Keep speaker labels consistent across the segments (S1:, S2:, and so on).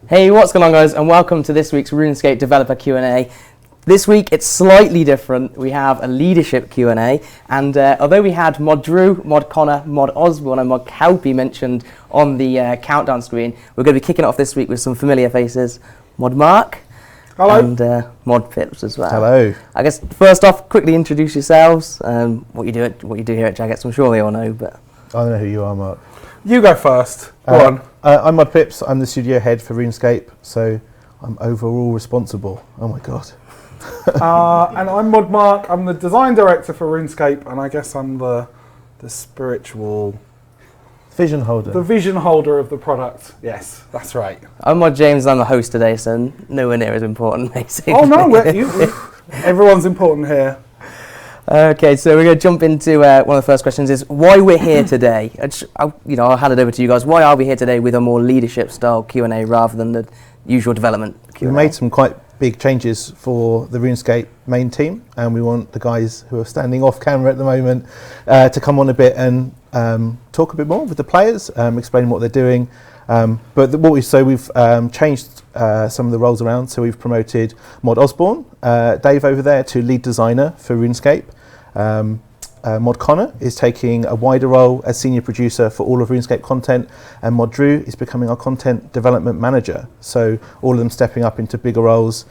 S1: Hey, what's going on, guys, and welcome to this week's RuneScape Developer Q&A. This week it's slightly different. We have a leadership Q&A, and although we had Mod Drew, Mod Conor, Mod Osborne and Mod Cowpy mentioned on the countdown screen, we're going to be kicking it off this week with some familiar faces. Mod Mark.
S2: Hello.
S1: And Mod Pips as well.
S3: Hello.
S1: I guess first off, quickly introduce yourselves, what you do here at Jagex. I'm sure they all know, but
S3: I don't know who you are, Mark.
S2: You go first. Go on.
S3: I'm Mod Pips. I'm the studio head for RuneScape, so I'm overall responsible. Oh my god.
S2: And I'm Mod Mark. I'm the design director for RuneScape, and I guess I'm the spiritual
S3: Vision holder.
S2: the vision holder of the product. Yes, that's right.
S1: I'm Mod James and I'm the host today, so nowhere near as important, basically.
S2: Oh no, everyone's important here.
S1: Okay, so we're going to jump into one of the first questions is why we're here today. I'll hand it over to you guys. Why are we here today with a more leadership style Q&A rather than the usual development Q&A?
S3: We made some quite big changes for the RuneScape main team, and we want the guys who are standing off camera at the moment to come on a bit and talk a bit more with the players, explain what they're doing. We've changed some of the roles around. So we've promoted Mod Osborne, Dave over there, to lead designer for RuneScape. Mod Conor is taking a wider role as senior producer for all of RuneScape content, and Mod Drew is becoming our content development manager. So all of them stepping up into bigger roles,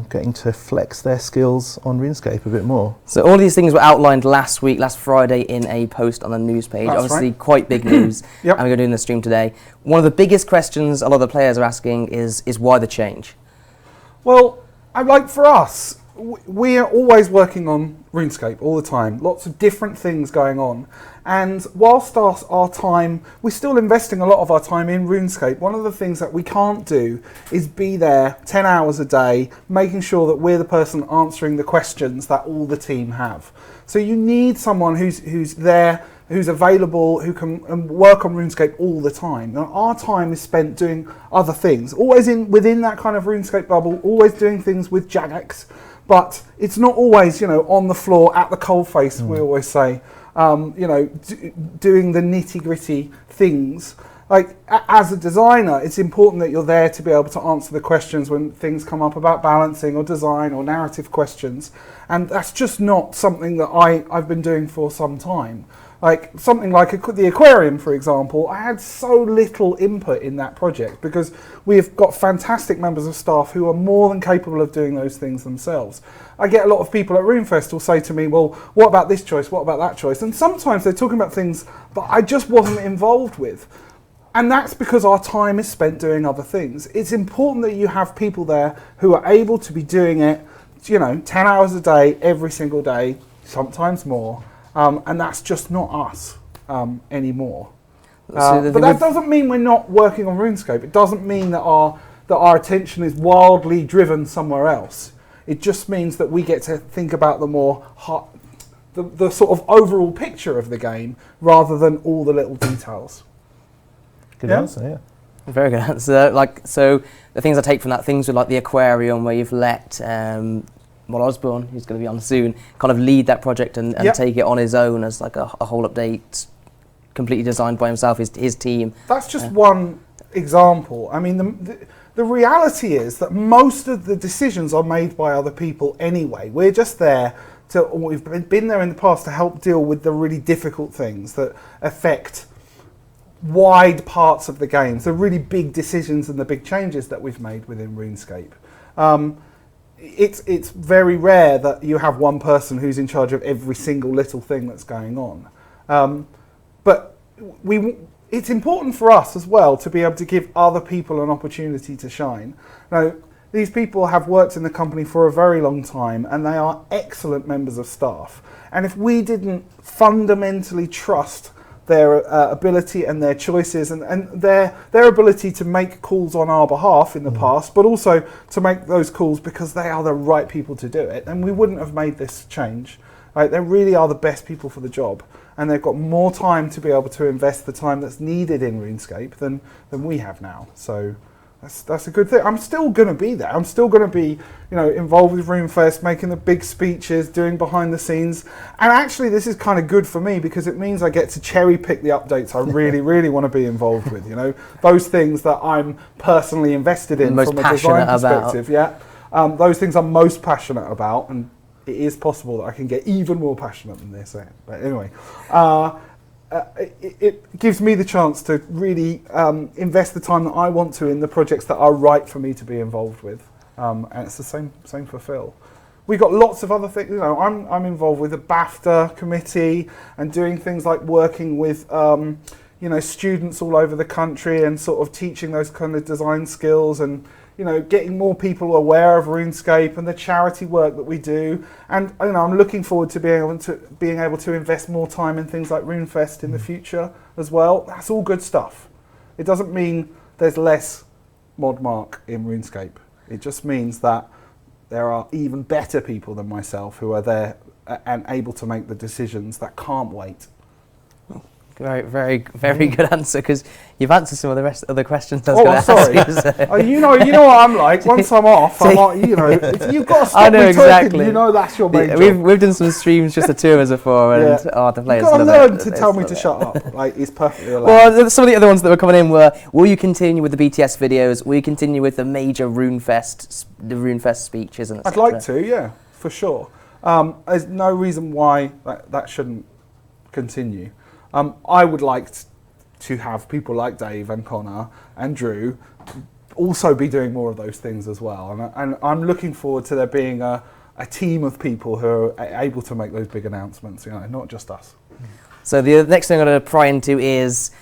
S3: getting to flex their skills on RuneScape a bit more.
S1: So all these things were outlined last Friday, in a post on the news page.
S2: That's
S1: Obviously,
S2: right.
S1: quite big news.
S2: Yep.
S1: And we're going to do in the stream today. One of the biggest questions a lot of the players are asking is why the change?
S2: Well, for us, we are always working on RuneScape all the time. Lots of different things going on. And whilst our time, we're still investing a lot of our time in RuneScape. One of the things that we can't do is be there 10 hours a day, making sure that we're the person answering the questions that all the team have. So you need someone who's there, who's available, who can work on RuneScape all the time. Now, our time is spent doing other things, always within that kind of RuneScape bubble, always doing things with Jagex. But it's not always, on the floor at the coalface, we always say, doing the nitty-gritty things. Like, as a designer, it's important that you're there to be able to answer the questions when things come up about balancing or design or narrative questions. And that's just not something that I've been doing for some time. Like something like the aquarium, for example, I had so little input in that project because we've got fantastic members of staff who are more than capable of doing those things themselves. I get a lot of people at RuneFest will say to me, well, what about this choice? What about that choice? And sometimes they're talking about things that I just wasn't involved with. And that's because our time is spent doing other things. It's important that you have people there who are able to be doing it, 10 hours a day, every single day, sometimes more. And that's just not us anymore. But that doesn't mean we're not working on RuneScape. It doesn't mean that our attention is wildly driven somewhere else. It just means that we get to think about the sort of overall picture of the game rather than all the little details.
S3: Good answer, yeah.
S1: Very good answer. So the things I take from that, things with like the aquarium where you've let Mod Osborne, who's going to be on soon, kind of lead that project and take it on his own as like a whole update, completely designed by himself, his team. That's
S2: just one example. I mean, the reality is that most of the decisions are made by other people anyway. We're just there we've been there in the past to help deal with the really difficult things that affect wide parts of the game, the really big decisions and the big changes that we've made within RuneScape. It's very rare that you have one person who's in charge of every single little thing that's going on. But it's important for us as well to be able to give other people an opportunity to shine. Now, these people have worked in the company for a very long time and they are excellent members of staff. And if we didn't fundamentally trust their ability and their choices and their ability to make calls on our behalf in the past, but also to make those calls because they are the right people to do it, and we wouldn't have made this change. Right? They really are the best people for the job, and they've got more time to be able to invest the time that's needed in RuneScape than we have now. So That's a good thing. I'm still going to be there. I'm still going to be, involved with RuneFest, making the big speeches, doing behind the scenes. And actually, this is kind of good for me because it means I get to cherry pick the updates I really, really want to be involved with. Those things that I'm personally invested in from a design perspective. Yeah, those things I'm most passionate about, and it is possible that I can get even more passionate than this. But anyway. It gives me the chance to really invest the time that I want to in the projects that are right for me to be involved with, and it's the same for Phil. We've got lots of other things. I'm involved with the BAFTA committee and doing things like working with students all over the country and sort of teaching those kind of design skills and getting more people aware of RuneScape and the charity work that we do. And I'm looking forward to being able to invest more time in things like RuneFest in the future as well. That's all good stuff. It doesn't mean there's less mod mark in RuneScape. It just means that there are even better people than myself who are there and able to make the decisions that can't wait.
S1: Very, very, very good answer, because you've answered some of the rest of the questions I was going to
S2: sorry.
S1: ask you. So.
S2: You know what I'm like. Once I'm off, I'm like, you've got to stop me
S1: exactly.
S2: talking. That's your main job.
S1: We've done some streams, just the two of us before, and the players
S2: You've got to learn to tell me to shut up. It's perfectly allowed.
S1: Well, some of the other ones that were coming in were: will you continue with the BTS videos? Will you continue with the major RuneFest speeches? And
S2: I'd like to, yeah, for sure. There's no reason why that shouldn't continue. I would like to have people like Dave and Conor and Drew also be doing more of those things as well. And I'm looking forward to there being a team of people who are able to make those big announcements, not just us.
S1: So the next thing I'm going to pry into is,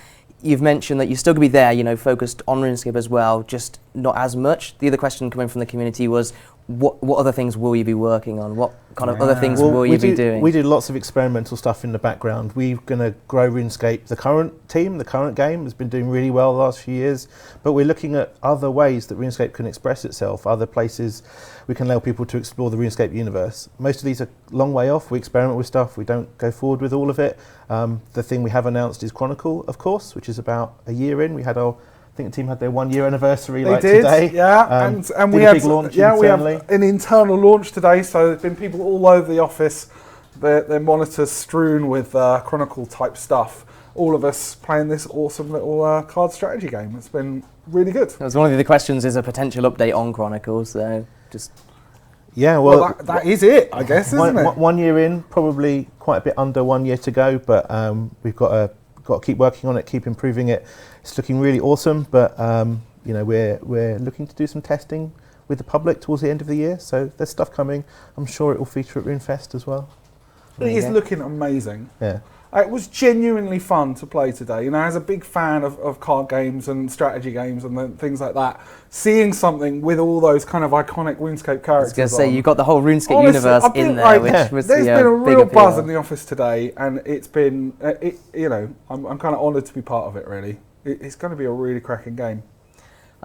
S1: you've mentioned that you're still going to be there, focused on RuneScape as well, just not as much. The other question coming from the community was, what other things will you be working on? What kind of other things will you be doing?
S3: We do lots of experimental stuff in the background. We're going to grow RuneScape. The current team, the current game, has been doing really well the last few years, but we're looking at other ways that RuneScape can express itself, other places we can allow people to explore the RuneScape universe. Most of these are a long way off. We experiment with stuff. We don't go forward with all of it. The thing we have announced is Chronicle, of course, which is about a year in. I think the team had their 1 year anniversary today.
S2: Yeah, and we had we have an internal launch today. So there's been people all over the office, their monitors strewn with Chronicle type stuff. All of us playing this awesome little card strategy game. It's been really good.
S1: That was one of the questions: is a potential update on Chronicle. So just
S2: that is it, I guess, isn't it?
S3: 1 year in, probably quite a bit under 1 year to go, but we've got to keep working on it, keep improving it. It's looking really awesome, but we're looking to do some testing with the public towards the end of the year. So there's stuff coming. I'm sure it will feature at RuneFest as well.
S2: It is looking amazing.
S3: Yeah.
S2: It was genuinely fun to play today. As a big fan of card games and strategy games and things like that, seeing something with all those kind of iconic RuneScape characters.
S1: I was going to say, you've got the whole RuneScape universe in there, which was
S2: there's been a real buzz in the office today, and it's been, I'm kind of honoured to be part of it, really. It's going to be a really cracking game.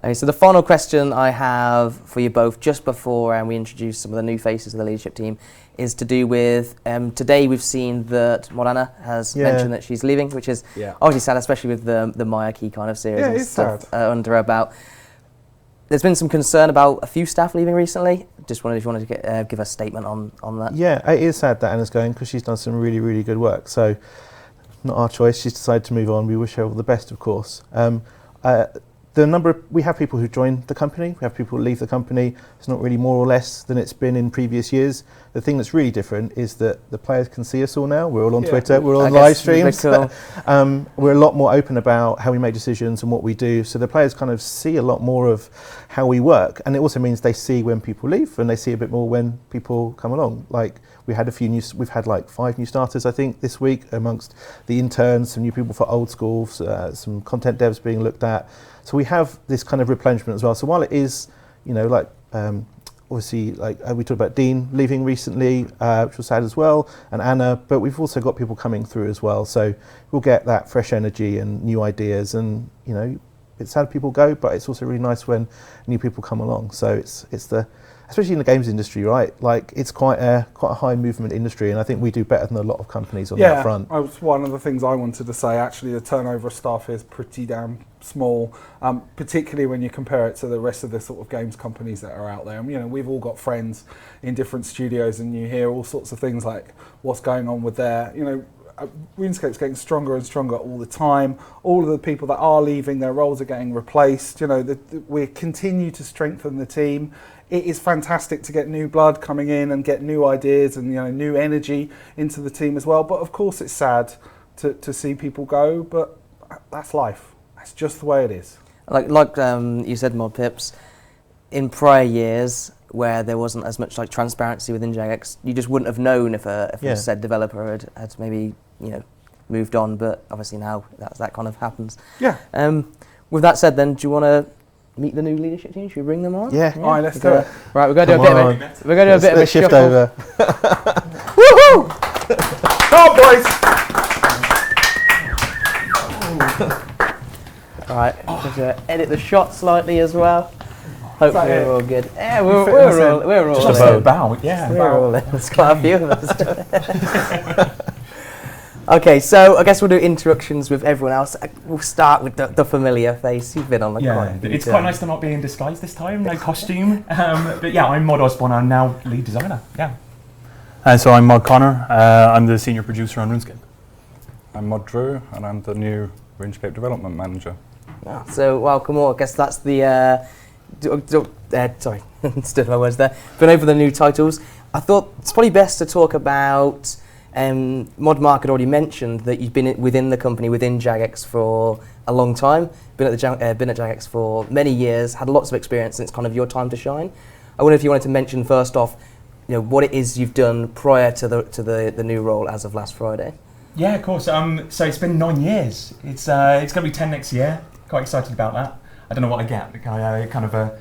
S1: Okay, so the final question I have for you both, just before we introduce some of the new faces of the leadership team, is to do with, today we've seen that Morana has mentioned that she's leaving, which is obviously sad, especially with the Maya Key kind of series and stuff under her belt. There's been some concern about a few staff leaving recently. Just wondered if you wanted to give a statement on that. Yeah,
S3: it is sad that Anna's going, because she's done some really, really good work. So, not our choice. She's decided to move on. We wish her all the best, of course. We have people who join the company, we have people who leave the company. It's not really more or less than it's been in previous years. The thing that's really different is that the players can see us all now. We're all on Twitter, we're all on live streams. Cool. We're a lot more open about how we make decisions and what we do. So the players kind of see a lot more of how we work. And it also means they see when people leave, and they see a bit more when people come along. Like, we've had like 5 new starters, I think, this week, amongst the interns, some new people for old school, some content devs being looked at. So we have this kind of replenishment as well. So while it is, obviously, we talked about Dean leaving recently, which was sad as well, and Anna, but we've also got people coming through as well. So we'll get that fresh energy and new ideas, and it's sad people go, but it's also really nice when new people come along. So it's especially in the games industry, right? Like it's quite a high movement industry, and I think we do better than a lot of companies on that front.
S2: Yeah, that's one of the things I wanted to say. Actually, the turnover of staff is pretty damn small, particularly when you compare it to the rest of the sort of games companies that are out there. And, you know, we've all got friends in different studios, and you hear all sorts of things like what's going on with their, you know, RuneScape's getting stronger and stronger all the time. All of the people that are leaving, their roles are getting replaced. You know, we continue to strengthen the team. It is fantastic to get new blood coming in and get new ideas and, you know, new energy into the team as well. But of course, it's sad to see people go. But that's life. That's just the way it is.
S1: Like you said, Mod Pips, in prior years where there wasn't as much like transparency within Jagex, you just wouldn't have known if a said developer had maybe, you know, moved on. But obviously now that kind of happens.
S2: Yeah.
S1: With that said, then, do you want to meet the new leadership team? Should we bring them on?
S3: Yeah.
S2: All right, let's do it.
S1: Right, we're going to do a bit of a
S3: shift
S1: shuffle.
S3: over.
S2: Woohoo! Come on, boys!
S1: All right, just edit the shot slightly as well. Hopefully
S2: it?
S1: we're all good. Yeah, we're all
S4: Just
S1: in.
S4: about, yeah.
S1: We're all in. There's quite a few of us. Okay, so I guess we'll do introductions with everyone else. We'll start with the familiar face. You've been on the
S4: It's quite nice to not be in disguise this time, no costume. But yeah, I'm Mod Osborne. I'm now lead designer. Yeah.
S5: So I'm Mod Conor. I'm the senior producer on RuneScape.
S6: I'm Mod Drew, and I'm the new RuneScape development manager.
S1: Oh, so welcome all. I guess that's the. Sorry, stood my words there. Been over the new titles. I thought it's probably best to talk about. Mod Mark had already mentioned that you've been within the company, within Jagex for a long time. Been at Jagex for many years, had lots of experience, and it's kind of your time to shine. I wonder if you wanted to mention first off, you know, what it is you've done prior to the new role as of last Friday.
S4: Yeah, of course. So it's been 9 years. It's going to be 10 next year. Quite excited about that. I don't know what I get. Kind of a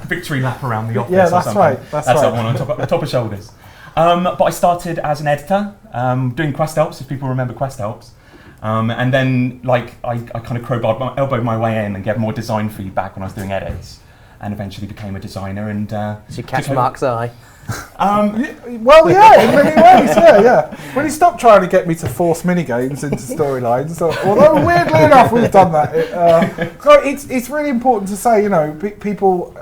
S4: victory lap around the office.
S2: Yeah,
S4: or
S2: that's
S4: something.
S2: right. That's right.
S4: That one on top of shoulders. But I started as an editor, doing quest helps, if people remember quest helps. And then I kind of elbowed my way in and get more design feedback when I was doing edits, and eventually became a designer. And
S1: Did you catch Mark's eye?
S2: Well, yeah, in many ways, yeah. When he stopped trying to get me to force minigames into storylines, so, although weirdly enough we've done that, it's really important to say, you know, people,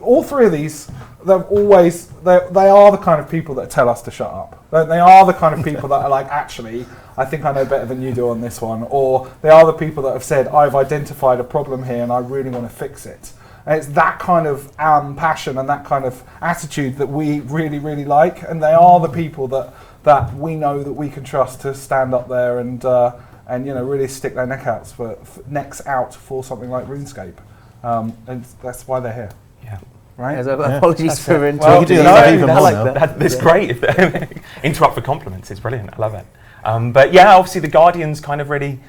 S2: all three of these, they are the kind of people that tell us to shut up. They are the kind of people that are like, actually, I think I know better than you do on this one. Or they are the people that have said, I've identified a problem here and I really want to fix it. And it's that kind of passion and that kind of attitude that we really, really like. And they are the people that we know that we can trust to stand up there and you know, really stick their necks out for something like RuneScape. And that's why they're here.
S4: yeah.
S2: Right?
S1: Apologies for interrupting.
S3: Well, you do that even more now.
S4: That's great. Interrupt for compliments. It's brilliant. I love it. But yeah, obviously the Guardians kind of really.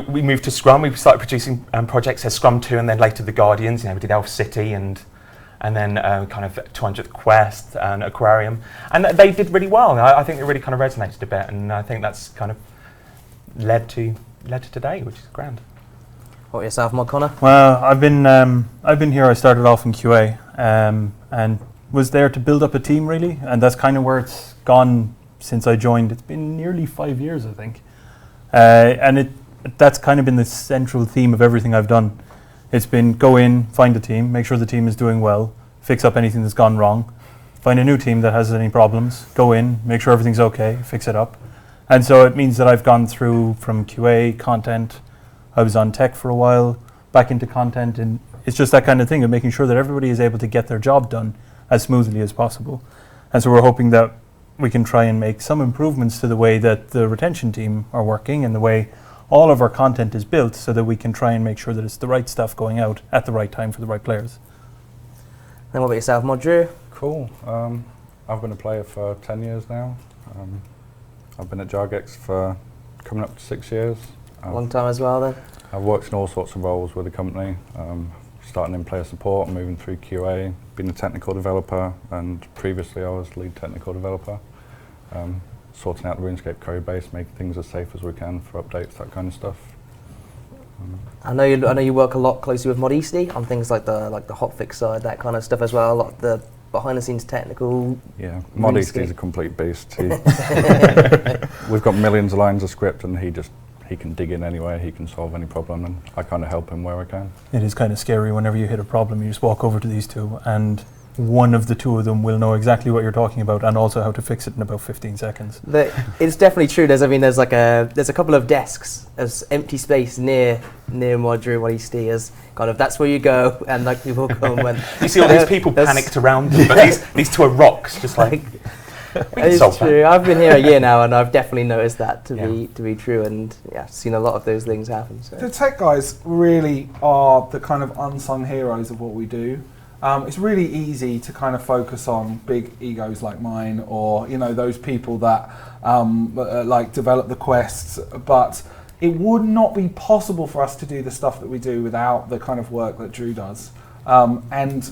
S4: We moved to Scrum. We started producing projects as Scrum 2, and then later the Guardians. You know, we did Elf City and then kind of 200th Quest and Aquarium, and they did really well. I think it really kind of resonated a bit, and I think that's kind of led to today, which is grand.
S1: What yourself, Mod Conor?
S5: Well, I've been here. I started off in QA and was there to build up a team really, and that's kind of where it's gone since I joined. It's been nearly 5 years, I think, and that's kind of been the central theme of everything I've done. It's been go in, find a team, make sure the team is doing well, fix up anything that's gone wrong, find a new team that has any problems, go in, make sure everything's okay, fix it up. And so it means that I've gone through from QA, content, I was on tech for a while, back into content, and it's just that kind of thing of making sure that everybody is able to get their job done as smoothly as possible. And so we're hoping that we can try and make some improvements to the way that the retention team are working and the way all of our content is built so that we can try and make sure that it's the right stuff going out at the right time for the right players.
S1: Then what about yourself, Mod Drew?
S6: Cool. I've been a player for 10 years now. I've been at Jagex for coming up to 6 years.
S1: Long time as well then?
S6: I've worked in all sorts of roles with the company, starting in player support, moving through QA, being a technical developer, and previously I was lead technical developer. Sorting out the RuneScape code base, making things as safe as we can for updates, that kind of stuff.
S1: I know you work a lot closely with Mod Easty on things like the hotfix side, that kind of stuff as well. A lot of the behind the scenes technical.
S6: Yeah, Mod Easty is a complete beast. We've got millions of lines of script, and he can dig in anywhere, he can solve any problem, and I kind of help him where I can.
S5: It is kind of scary whenever you hit a problem. You just walk over to these two, and one of the two of them will know exactly what you're talking about and also how to fix it in about 15 seconds.
S1: It's definitely true. There's a couple of desks, there's empty space near Mod Drew, Mod Easty, as kind of that's where you go, and like people come when
S4: you see all these people panicked around them, but these two are rocks, just like.
S1: It's true. I've been here a year now, and I've definitely noticed that to be true, and seen a lot of those things happen. So.
S2: The tech guys really are the kind of unsung heroes of what we do. It's really easy to kind of focus on big egos like mine, or those people that like develop the quests, but it would not be possible for us to do the stuff that we do without the kind of work that Drew does, and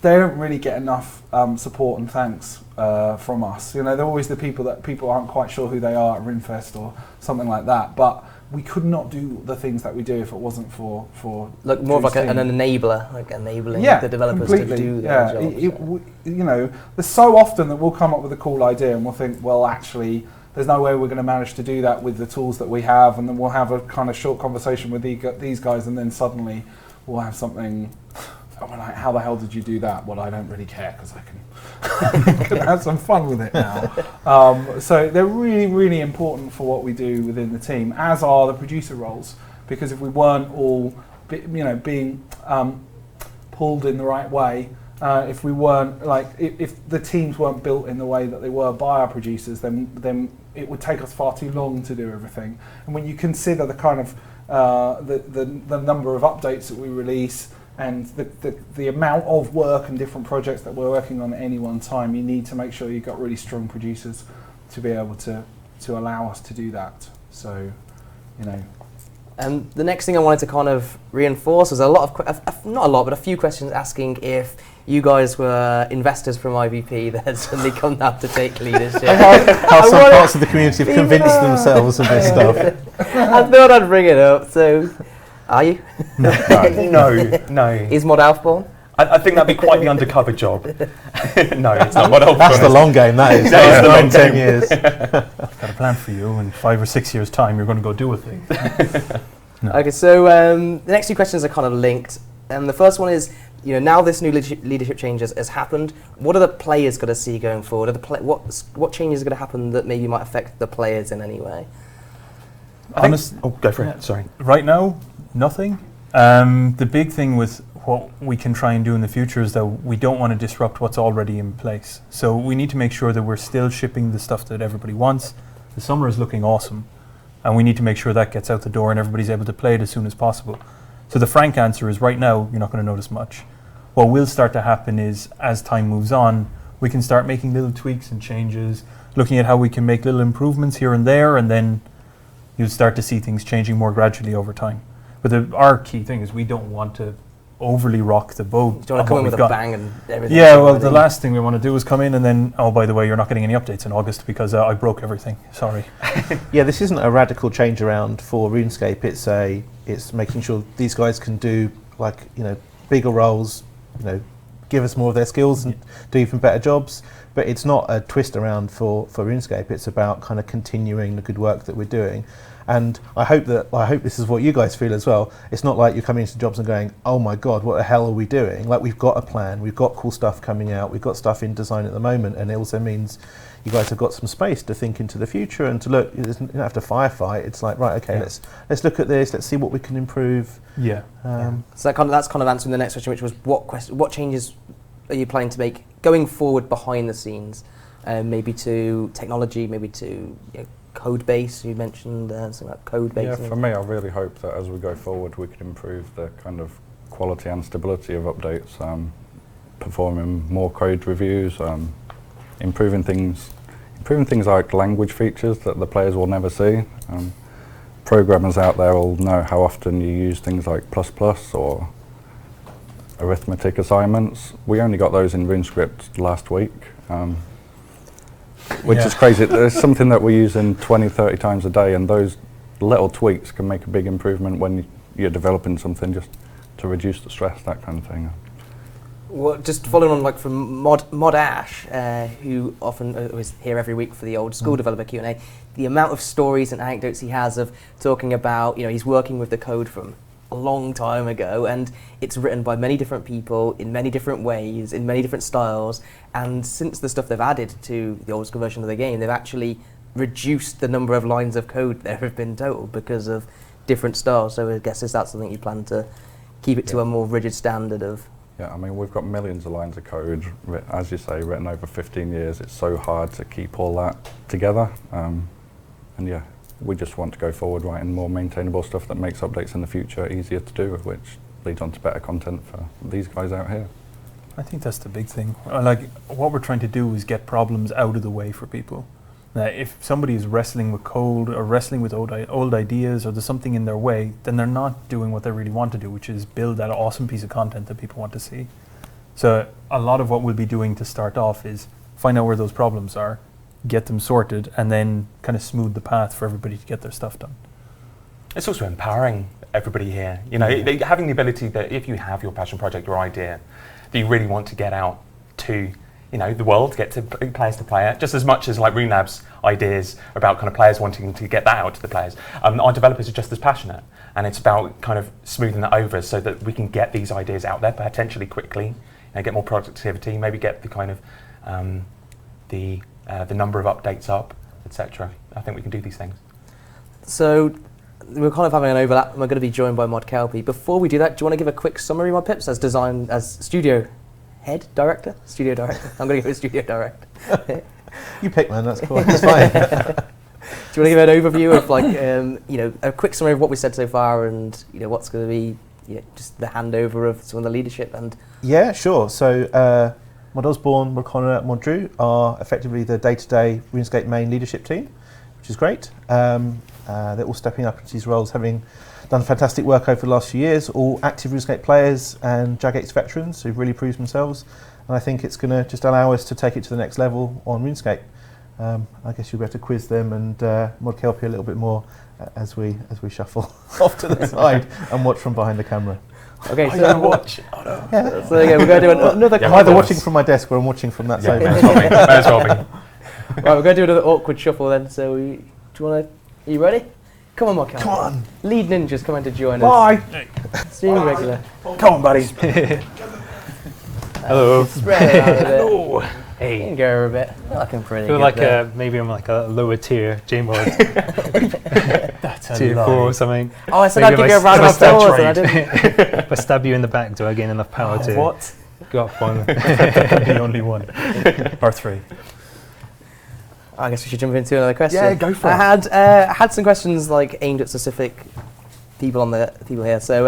S2: they don't really get enough support and thanks from us. They're always the people that people aren't quite sure who they are at RuneFest or something like that, but we could not do the things that we do if it wasn't for
S1: like more of like an enabler, like enabling the developers to do their jobs.
S2: There's so often that we'll come up with a cool idea and we'll think, well, actually, there's no way we're going to manage to do that with the tools that we have, and then we'll have a kind of short conversation with these guys, and then suddenly we'll have something. We're like, how the hell did you do that? Well, I don't really care because I can have some fun with it now. So they're really, really important for what we do within the team, as are the producer roles. Because if we weren't all, being pulled in the right way, if we weren't if the teams weren't built in the way that they were by our producers, then it would take us far too long to do everything. And when you consider the kind of the number of updates that we release, and the amount of work and different projects that we're working on at any one time, you need to make sure you've got really strong producers to be able to allow us to do that. So,
S1: And the next thing I wanted to kind of reinforce was a few questions asking if you guys were investors from IVP that had suddenly come out to take leadership.
S3: How some parts of the community have convinced themselves of this stuff.
S1: I thought I'd bring it up. So, are you?
S4: No.
S1: Is Mod Osborne?
S4: I think that'd be quite the undercover job. No, it's not Mod Osborne.
S3: That's the long game, that is.
S4: That is the long
S3: 10
S4: game.
S3: years.
S5: I've got a plan for you. In 5 or 6 years' time, you're going to go do a thing. No.
S1: Okay, so the next two questions are kind of linked. And the first one is, now this new leadership change has happened, what are the players going to see going forward? What changes are going to happen that maybe might affect the players in any way?
S4: Go for it. Sorry.
S5: Right now, nothing. The big thing with what we can try and do in the future is that we don't want to disrupt what's already in place. So we need to make sure that we're still shipping the stuff that everybody wants. The summer is looking awesome, and we need to make sure that gets out the door and everybody's able to play it as soon as possible. So the frank answer is right now, you're not going to notice much. What will start to happen is, as time moves on, we can start making little tweaks and changes, looking at how we can make little improvements here and there, and then you'll start to see things changing more gradually over time. But our key thing is we don't want to overly rock the boat.
S1: Do you want to come in with a bang and everything?
S5: Yeah, well, the last thing we want to do is come in and then, oh, by the way, you're not getting any updates in August because I broke everything. Sorry.
S3: Yeah, this isn't a radical change around for RuneScape. It's making sure these guys can do bigger roles, give us more of their skills and do even better jobs. But it's not a twist around for RuneScape. It's about kind of continuing the good work that we're doing. And I hope this is what you guys feel as well. It's not like you're coming into jobs and going, oh my God, what the hell are we doing? Like, we've got a plan, we've got cool stuff coming out, we've got stuff in design at the moment, and it also means you guys have got some space to think into the future and to look. You don't have to firefight. It's like, right, okay, let's look at this, let's see what we can improve.
S5: Yeah.
S1: So that's kind of answering the next question, which was what changes are you planning to make going forward behind the scenes, maybe to technology, maybe to code base. You mentioned something about code base.
S6: Yeah, for me, I really hope that as we go forward, we can improve the kind of quality and stability of updates, performing more code reviews, improving things like language features that the players will never see. Programmers out there will know how often you use things like ++ or arithmetic assignments. We only got those in RuneScript last week. Which is crazy. There's something that we use in 20, 30 times a day, and those little tweaks can make a big improvement when you're developing something just to reduce the stress, that kind of thing.
S1: Well, just following on like from Mod Ash, who often was here every week for the old school developer Q&A, the amount of stories and anecdotes he has of talking about, he's working with the code from a long time ago, and it's written by many different people in many different ways, in many different styles, and since the stuff they've added to the old school version of the game, they've actually reduced the number of lines of code there have been total because of different styles. So I guess is that something you plan to keep it to a more rigid standard of?
S6: Yeah, I mean, we've got millions of lines of code, as you say, written over 15 years. It's so hard to keep all that together. And yeah, we just want to go forward writing more maintainable stuff that makes updates in the future easier to do, which leads on to better content for these guys out here.
S5: I think that's the big thing. Like, what we're trying to do is get problems out of the way for people. Now, if somebody is wrestling with code or wrestling with old ideas, or there's something in their way, then they're not doing what they really want to do, which is build that awesome piece of content that people want to see. So a lot of what we'll be doing to start off is find out where those problems are, get them sorted, and then kind of smooth the path for everybody to get their stuff done.
S4: It's also empowering everybody here. Having the ability that if you have your passion project, your idea, that you really want to get out to the world, get to players to play it, just as much as like Rune Labs ideas about kind of players wanting to get that out to the players. Our developers are just as passionate, and it's about kind of smoothing that over so that we can get these ideas out there potentially quickly, get more productivity, maybe get the kind of the number of updates up, etc. I think we can do these things.
S1: So we're kind of having an overlap, and we're going to be joined by Mod Kelpie. Before we do that, do you want to give a quick summary, Mod Pips, as studio director? I'm going to give it studio director.
S3: You pick, man. That's cool. That's fine.
S1: Do you want to give an overview of a quick summary of what we said so far, and what's going to be just the handover of some of the leadership? And
S3: yeah, sure. So Mod Osborne, Mod Conor, Mod Drew are effectively the day-to-day RuneScape main leadership team, which is great. They're all stepping up into these roles, having done fantastic work over the last few years, all active RuneScape players and Jag8's veterans who've really proved themselves. And I think it's going to just allow us to take it to the next level on RuneScape. I guess you'll be able to quiz them and Mod Kelpie a little bit more as we shuffle off to the side and watch from behind the camera.
S1: Okay, so watch. Oh no. Yeah. So again, we're going to do another.
S3: I'm either watching from my desk or I'm watching from that side.
S4: May as well be.
S1: Right, we're going to do another awkward shuffle then. So, do you want to? Are you ready? Come on, Mod Kelpie.
S3: Come on.
S1: Lead ninjas coming to join us.
S2: Bye.
S1: Stream regular.
S2: Come on, buddy.
S5: Hello.
S1: Spread it out a bit.
S7: Hello.
S1: You
S7: Hey.
S1: can go a bit. Looking pretty
S7: I feel
S1: good
S7: like
S1: there.
S7: maybe I'm like a lower tier J-Mod.
S5: That's a
S7: tier 4 or something.
S1: Oh, I said
S7: Maybe
S1: I'd give
S7: if
S1: you a round of
S7: if I stab
S1: applause, and I
S7: right.
S1: didn't.
S7: If I stab you in the back, do I gain enough power to
S5: What?
S7: go up one?
S5: The only one. Or three.
S1: I guess we should jump into another question.
S2: Yeah, go for it.
S1: I had some questions like aimed at specific people here. So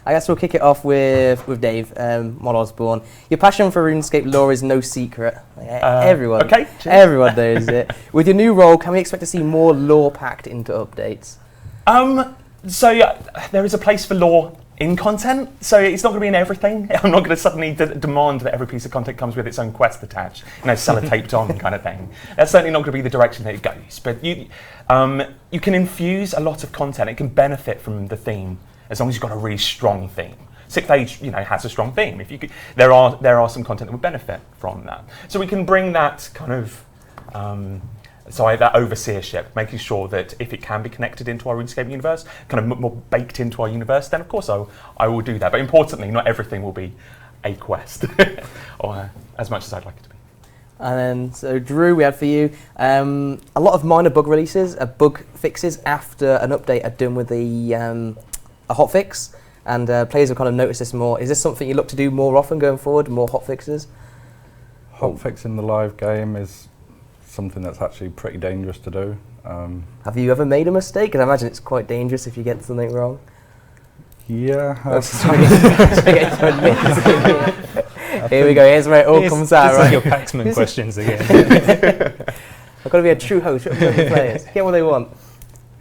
S1: I guess we'll kick it off with Dave, Mod Osborne. Your passion for RuneScape lore is no secret. Everyone knows it. With your new role, can we expect to see more lore packed into updates?
S4: So yeah, there is a place for lore in content, so it's not going to be in everything. I'm not going to suddenly demand that every piece of content comes with its own quest attached, sellotaped on kind of thing. That's certainly not going to be the direction that it goes. But you can infuse a lot of content. It can benefit from the theme as long as you've got a really strong theme. Sixth Age, has a strong theme. There are some content that would benefit from that. So we can bring that kind of that overseership, making sure that if it can be connected into our RuneScape universe, kind of more baked into our universe, then of course I will do that. But importantly, not everything will be a quest, or as much as I'd like it to be.
S1: And then, so Drew, we had for you a lot of minor bug releases, bug fixes after an update are done with a hotfix, and players have kind of noticed this more. Is this something you look to do more often going forward, more hotfixes?
S6: Hotfix in the live game is something that's actually pretty dangerous to do.
S1: Have you ever made a mistake? Because I imagine it's quite dangerous if you get something wrong.
S6: Yeah.
S1: Here we go, here's where it all comes out,
S7: It's
S1: right?
S7: like your Paxman questions again.
S1: I've got to be a true host, with the players. Get what they want.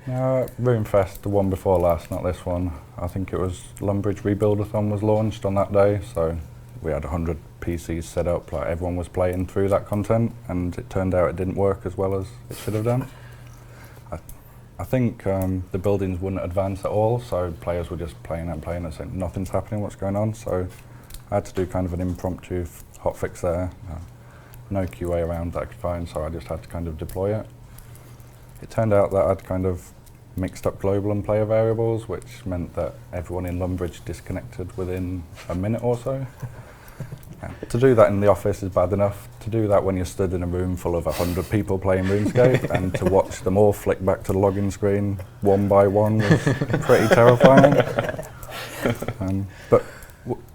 S6: RuneFest, the one before last, not this one. I think it was Lumbridge Rebuildathon was launched on that day, so we had 100 PCs set up, like everyone was playing through that content, and it turned out it didn't work as well as it should have done. I think the buildings wouldn't advance at all, so players were just playing and playing and saying nothing's happening, what's going on. So I had to do kind of an impromptu hotfix there. No QA around that I could find, so I just had to kind of deploy it. It turned out that I'd kind of mixed up global and player variables, which meant that everyone in Lumbridge disconnected within a minute or so. To do that in the office is bad enough. To do that when you're stood in a room full of 100 people playing RuneScape and to watch them all flick back to the login screen one by one was pretty terrifying. But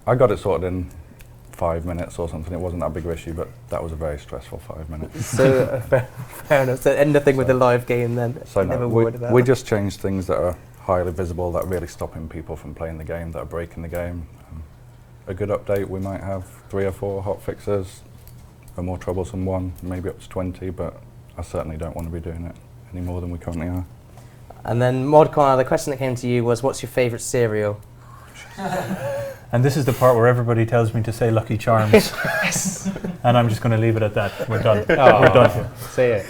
S6: I got it sorted in 5 minutes or something. It wasn't that big of an issue, but that was a very stressful 5 minutes.
S1: So fair enough. So nothing with the live game then.
S6: So
S1: never
S6: no,
S1: worried about
S6: we
S1: that.
S6: just changed things that are highly visible, that are really stopping people from playing the game, that are breaking the game. A good update, we might have 3 or 4 hot fixes. A more troublesome one, maybe up to 20, but I certainly don't want to be doing it any more than we currently are.
S1: And then Mod Conor, the question that came to you was, what's your favourite cereal?
S5: And this is the part where everybody tells me to say Lucky Charms.
S1: Yes.
S5: And I'm just going to leave it at that. We're done.
S7: Oh.
S5: We're done here.
S7: Say it.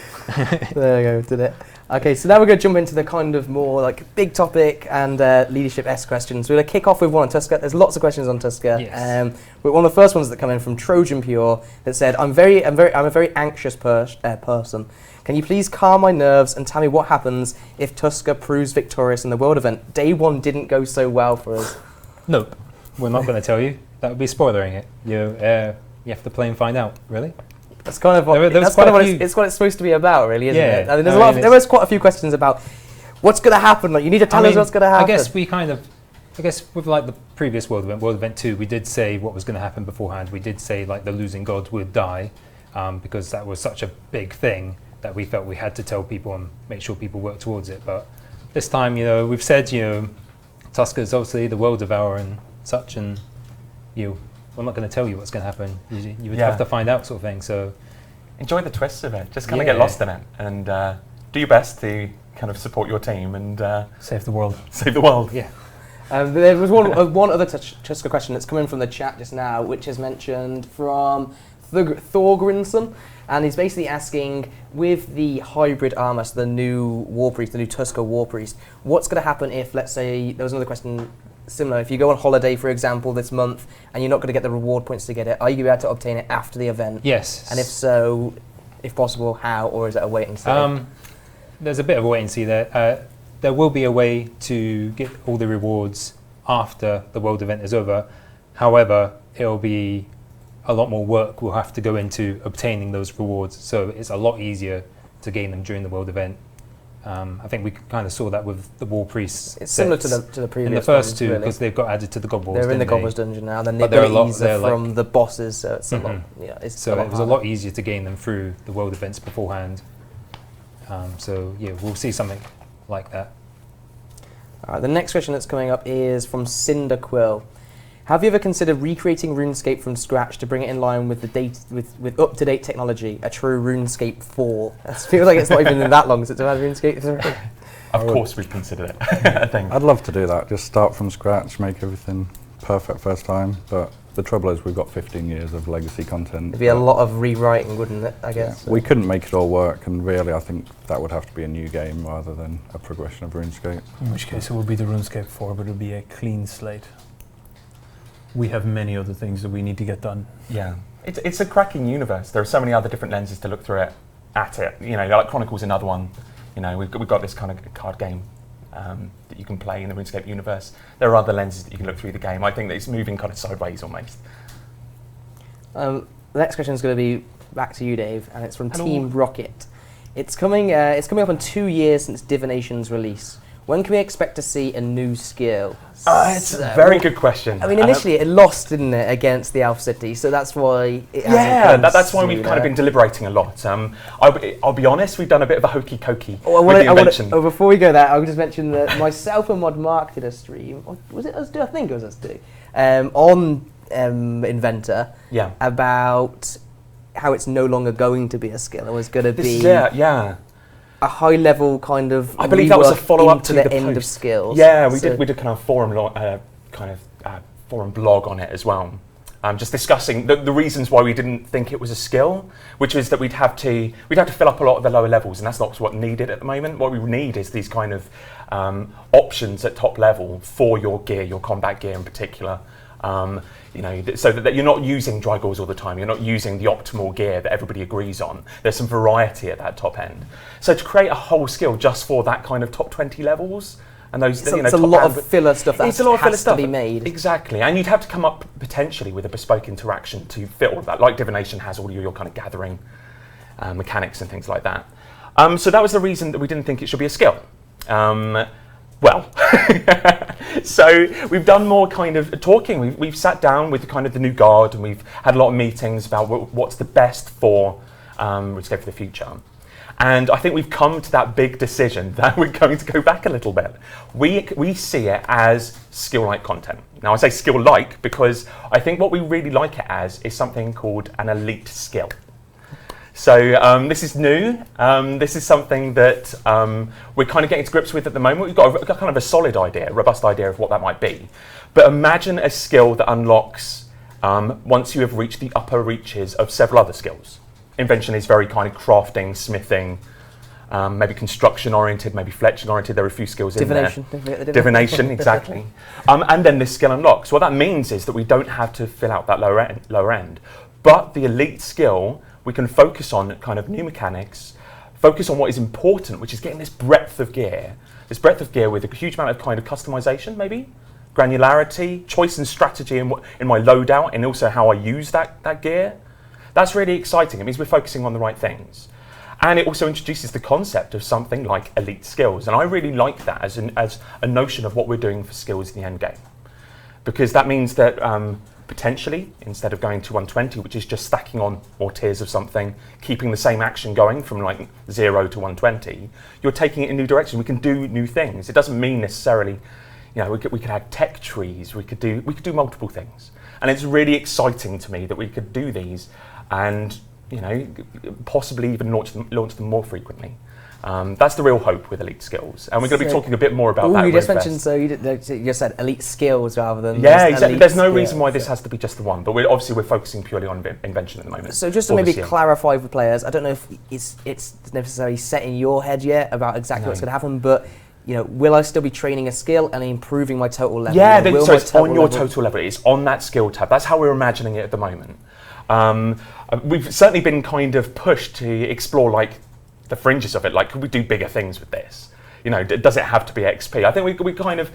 S1: There we go, did it. Okay, so now we're going to jump into the kind of more like big topic and leadership-esque questions. We're going to kick off with one on Tuska. There's lots of questions on Tuska.
S7: Yes.
S1: But one of the first ones that come in from Trojan Pure that said, I'm a very anxious person. Can you please calm my nerves and tell me what happens if Tuska proves victorious in the world event? Day 1 didn't go so well for us.
S7: Nope. We're not going to tell you. That would be spoilering it. You have to play and find out, really.
S1: That's kind of what, it's what it's supposed to be about, really, isn't it? I mean, there was quite a few questions about what's going to happen. Like, you need to tell us what's going to happen.
S7: I guess with like the previous World Event 2, we did say what was going to happen beforehand. We did say like the losing god would die because that was such a big thing that we felt we had to tell people and make sure people work towards it. But this time, we've said, Tuska's obviously the world devourer and such, and we're not going to tell you what's going to happen. You would have to find out, sort of thing. So
S4: enjoy the twists of it. Just kind of get lost in it and do your best to kind of support your team and
S5: Save the world.
S4: save the world.
S7: yeah.
S1: There was one other Tuska question that's come in from the chat just now, which is mentioned from Thorgrinson, and he's basically asking, with the hybrid armor, so the new War Priest, the new Tuska War Priest, what's going to happen if, let's say, there was another question similar, if you go on holiday, for example, this month, and you're not going to get the reward points to get it, are you going to be able to obtain it after the event?
S7: Yes.
S1: And if so, if possible, how, or is it a wait and see?
S7: There's a bit of a wait and see there. There will be a way to get all the rewards after the world event is over. However, it'll be a lot more work we'll have to go into obtaining those rewards. So it's a lot easier to gain them during the world event. I think we kind of saw that with the War Priests.
S1: It's similar to the previous
S7: in the first
S1: ones,
S7: two,
S1: really.
S7: because they've got added to the God Wars.
S1: They're in the
S7: didn't
S1: God
S7: they?
S1: Wars dungeon now. Then
S7: But
S1: the
S7: they're a lot-
S1: abilities
S7: they're
S1: are
S7: like-
S1: from the bosses, so it's a lot. Yeah, it's
S7: So
S1: a lot
S7: it was a
S1: harder.
S7: lot easier to gain them through the world events beforehand. So yeah, we'll see something like that.
S1: All right, the next question that's coming up is from Cinder Quill. Have you ever considered recreating RuneScape from scratch to bring it in line with with up-to-date technology, a true RuneScape 4? It feels like it's not even been that long since I've had RuneScape 3.
S4: Of course we've considered it, I think.
S6: I'd love to do that, just start from scratch, make everything perfect first time, but the trouble is we've got 15 years of legacy content.
S1: It'd be a lot of rewriting, wouldn't it, I guess?
S6: We couldn't make it all work, and really I think that would have to be a new game rather than a progression of RuneScape.
S5: In which case it will be the RuneScape 4, but it will be a clean slate. We have many other things that we need to get done.
S4: Yeah, it's a cracking universe. There are so many other different lenses to look through it. Like Chronicles, another one. We've got this kind of card game that you can play in the RuneScape universe. There are other lenses that you can look through the game. I think that it's moving kind of sideways almost.
S1: The next question is going to be back to you, Dave, and it's from
S4: Hello.
S1: Team Rocket. It's coming up on 2 years since Divination's release. When can we expect to see a new skill?
S4: It's a very good question.
S1: I mean, initially it lost, didn't it, against the Alpha City, so that's why it hasn't come
S4: that's why we've kind of been deliberating a lot. I'll be honest, we've done a bit of a hokey cokey with the invention.
S1: Before we go there, I'll just mention that myself and Mod Mark did a stream, or was it us two? I think it was us two, on Inventor about how it's no longer going to be a skill. It was going to be a high level kind of.
S4: I believe that was a follow up to
S1: the end
S4: post.
S1: of skills.
S4: Yeah, we did kind of forum blog on it as well. just discussing the reasons why we didn't think it was a skill, which is that we'd have to fill up a lot of the lower levels, and that's not what's needed at the moment. What we need is these kind of options at top level for your gear, your combat gear in particular. So that you're not using dry gauze all the time. You're not using the optimal gear that everybody agrees on. There's some variety at that top end. So to create a whole skill just for that kind of top 20 levels. And those,
S1: it's a lot of filler stuff that has to be made.
S4: Exactly, and you'd have to come up potentially with a bespoke interaction to fit all of that. Like divination has all your kind of gathering mechanics and things like that. So that was the reason that we didn't think it should be a skill. So we've done more kind of talking. We've sat down with kind of the new guard, and we've had a lot of meetings about what's the best for RuneScape for the future. And I think we've come to that big decision that we're going to go back a little bit. We see it as skill-like content. Now I say skill-like because I think what we really like it as is something called an elite skill. So this is new. This is something that we're kind of getting to grips with at the moment. We've got kind of a solid idea, a robust idea of what that might be. But imagine a skill that unlocks once you have reached the upper reaches of several other skills. Invention is very kind of crafting, smithing, maybe construction oriented, maybe fletching oriented. There are a few skills in there. Divination, exactly. And then this skill unlocks. What that means is that we don't have to fill out that lower end. But the elite skill, we can focus on kind of new mechanics, focus on what is important, which is getting this breadth of gear with a huge amount of kind of customization, maybe granularity, choice and strategy in my loadout, and also how I use that gear. That's really exciting. It means we're focusing on the right things. And it also introduces the concept of something like elite skills. And I really like that as a notion of what we're doing for skills in the end game. Because that means that potentially, instead of going to 120, which is just stacking on more tiers of something, keeping the same action going from like 0 to 120, you're taking it in a new direction. We can do new things. It doesn't mean necessarily, we could add tech trees. We could do multiple things. And it's really exciting to me that we could do these and possibly even launch them more frequently. That's the real hope with elite skills, and we're going to be talking a bit more about that.
S1: You just mentioned, so you just said elite skills rather than
S4: exactly. There's no reason why this has to be just the one, but we're focusing purely on invention at the moment.
S1: So just to maybe clarify for players, I don't know if it's necessarily set in your head yet about exactly what's going to happen, but will I still be training a skill and improving my total level?
S4: Yeah, so it's on your total level. It's on that skill tab. That's how we're imagining it at the moment. We've certainly been kind of pushed to explore like the fringes of it. Like, could we do bigger things with this? Does it have to be XP? I think we kind of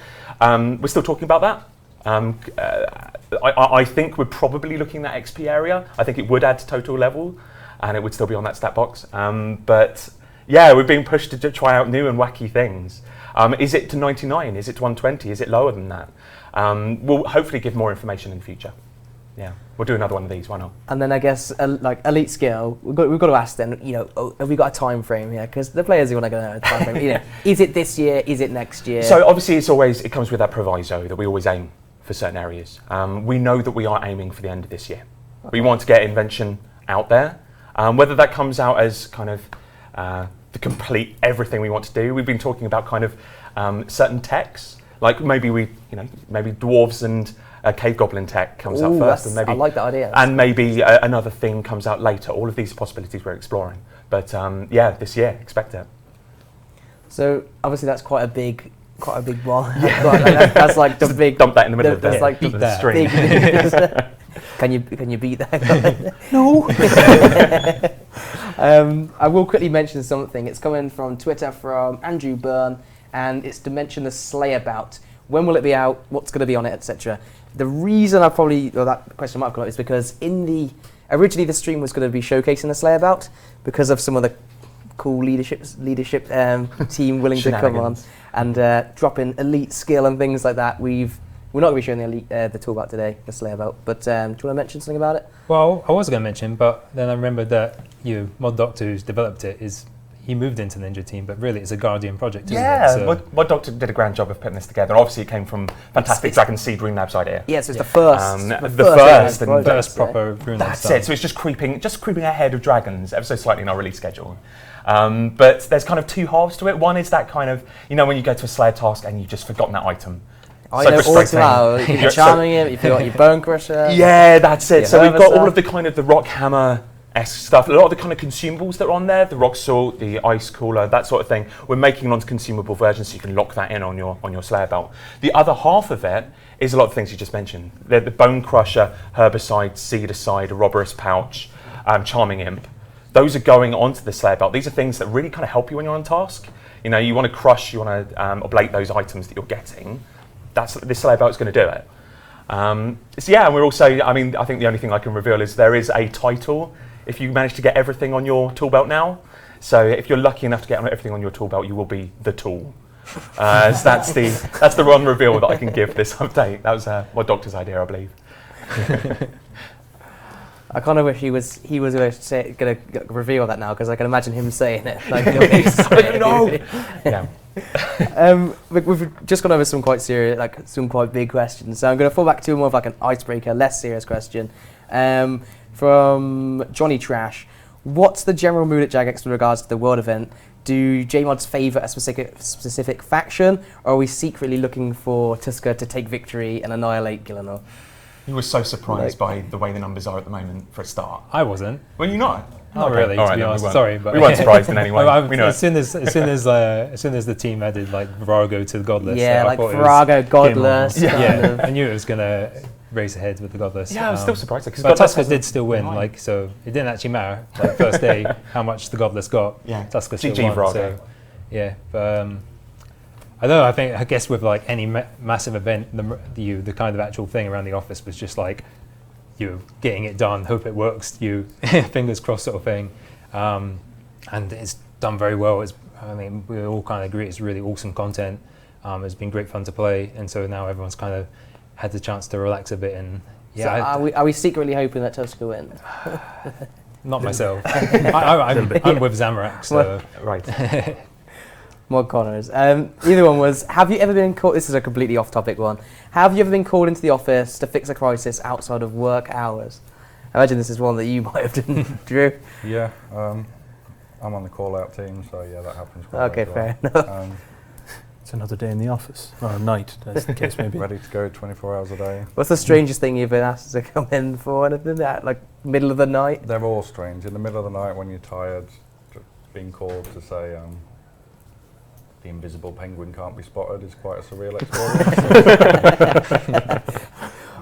S4: we're still talking about that. I think we're probably looking at XP area. I think it would add to total level, and it would still be on that stat box. But yeah, we're being pushed to try out new and wacky things. Is it to 99? Is it to 120? Is it lower than that? We'll hopefully give more information in the future. Yeah, we'll do another one of these. Why not?
S1: And then I guess like elite skill, we've got to ask then. Have we got a time frame here? Because the players want to know a time frame. Is it this year? Is it next year?
S4: So obviously, it comes with that proviso that we always aim for certain areas. We know that we are aiming for the end of this year. Okay. We want to get invention out there. Whether that comes out as kind of the complete everything we want to do. We've been talking about kind of certain techs, like maybe maybe dwarves and cave goblin tech comes out first, and maybe
S1: I like that idea.
S4: And maybe another thing comes out later. All of these possibilities we're exploring, but this year expect it.
S1: So obviously that's quite a big one. Yeah. That's like the big
S4: dump that in the middle of the
S1: like
S4: the stream.
S1: Can you beat that?
S2: No.
S1: I will quickly mention something. It's coming from Twitter from Andrew Byrne, and it's to mention the Slayer bout. When will it be out? What's going to be on it, etc. The reason that question might come up is because originally the stream was going to be showcasing the Slayer bout because of some of the cool leadership team willing to come on and drop in elite skill and things like that. We're not going to be showing the tool bout today, the Slayer bout. But do you want to mention something about it?
S7: Well, I was going to mention, but then I remembered that Mod Doctor, who's developed it, he moved into the Ninja team, but really it's a Guardian project, isn't it?
S4: So Mod Doctor did a grand job of putting this together. Obviously, it came from fantastic Dragon Seed Rune Labs idea.
S1: Yes, it's the first.
S7: The first proper Rune Labs.
S4: That's it. So it's just creeping ahead of dragons ever so slightly in our release schedule. But there's kind of two halves to it. One is that kind of, when you go to a Slayer task and you've just forgotten that item.
S1: I
S4: So
S1: know all too
S4: frustrating.
S1: well. You've
S4: You're
S1: got
S4: so-
S1: charming him, you've got your bone crusher.
S4: Yeah, that's it.
S1: Yeah,
S4: So we've got all
S1: Hermit
S4: of the kind of the rock hammer-esque stuff, a lot of the kind of consumables that are on there, the rock salt, the ice cooler, that sort of thing. We're making onto consumable versions so you can lock that in on your Slayer belt. The other half of it is a lot of things you just mentioned. The bone crusher, herbicide, seed aside, robberous pouch, charming imp. Those are going onto the Slayer belt. These are things that really kind of help you when you're on task. You know, you want to crush, you want to oblate those items that you're getting. This Slayer belt's going to do it. So yeah, and we're also, I mean, I think the only thing I can reveal is there is a title if you manage to get everything on your tool belt now. So if you're lucky enough to get everything on your tool belt, you will be the tool. So that's the one reveal that I can give this update. That was my doctor's idea, I believe.
S1: I kind of wish he was going to reveal that now, because I can imagine him saying it. Like,
S4: No. Yeah.
S1: We've just gone over some quite serious, like some quite big questions. So I'm going to fall back to more of like an icebreaker, less serious question. From Johnny Trash, what's the general mood at Jagex with regards to the world event? Do JMods favour a specific faction, or are we secretly looking for Tuska to take victory and annihilate Gillinor?
S4: You were so surprised by the way the numbers are at the moment for a start.
S7: I wasn't.
S4: Were you not?
S7: Not
S4: Okay.
S7: really,
S4: All
S7: to
S4: right,
S7: be
S4: then,
S7: honest.
S4: we weren't-
S7: Sorry, but
S4: we weren't surprised in any way. We know
S7: as soon as the team added like Virago to the Godless,
S1: Yeah,
S7: I
S1: like
S7: thought it was
S1: Virago, Godless.
S7: game on.
S1: kind
S7: Yeah,
S1: of.
S7: I knew it was gonna race ahead with the Godless.
S4: Yeah, I was still surprised because
S7: But Tuska did still win, like, so it didn't actually matter. Like first day, how much the Godless got,
S4: Yeah.
S7: Tuska still
S4: GG
S7: won.
S4: Virago.
S7: So yeah, but I don't know. I guess with like any massive event, the kind of actual thing around the office was just like you getting it done, hope it works, fingers crossed sort of thing. And it's done very well. I mean, we all kind of agree it's really awesome content. It's been great fun to play, and so now everyone's kind of had the chance to relax a bit. And yeah,
S1: So are we secretly hoping that Tuska wins?
S7: not myself. I'm with Zamorak, so
S4: right.
S1: Mod Connors. Either one was, have you ever been called, this is a completely off-topic one, have you ever been called into the office to fix a crisis outside of work hours? I imagine this is one that you might have done, Drew.
S6: Yeah, I'm on the call-out team, so yeah, that happens quite
S1: Okay,
S6: regularly.
S1: fair enough.
S5: It's another day in the office, or a night, as the case may be.
S6: Ready to go 24 hours a day.
S1: What's the strangest thing you've been asked to come in for? Anything that, like middle of the night?
S6: They're all strange. In the middle of the night when you're tired, being called to say the invisible penguin can't be spotted is quite a surreal experience.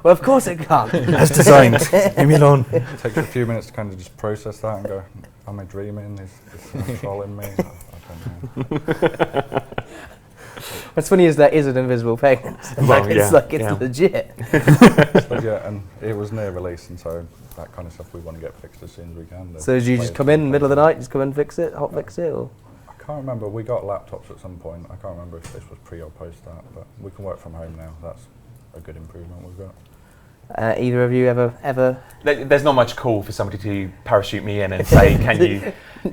S1: Well, of course it can't.
S5: As designed. Leave me alone.
S6: It takes a few minutes to kind of just process that and go, am I dreaming? Is someone trolling me? I don't know.
S1: What's funny is there is an invisible penguin.
S4: Well,
S1: It's legit.
S6: But yeah, and it was near release, and so that kind of stuff we want to get fixed as soon as we can.
S1: So do you just come in middle of the night, just come and fix it, hot fix it? Or?
S6: I can't remember. We got laptops at some point. I can't remember if this was pre or post that, but we can work from home now. That's a good improvement we've got.
S1: Either of you ever?
S4: There's not much call for somebody to parachute me in and say,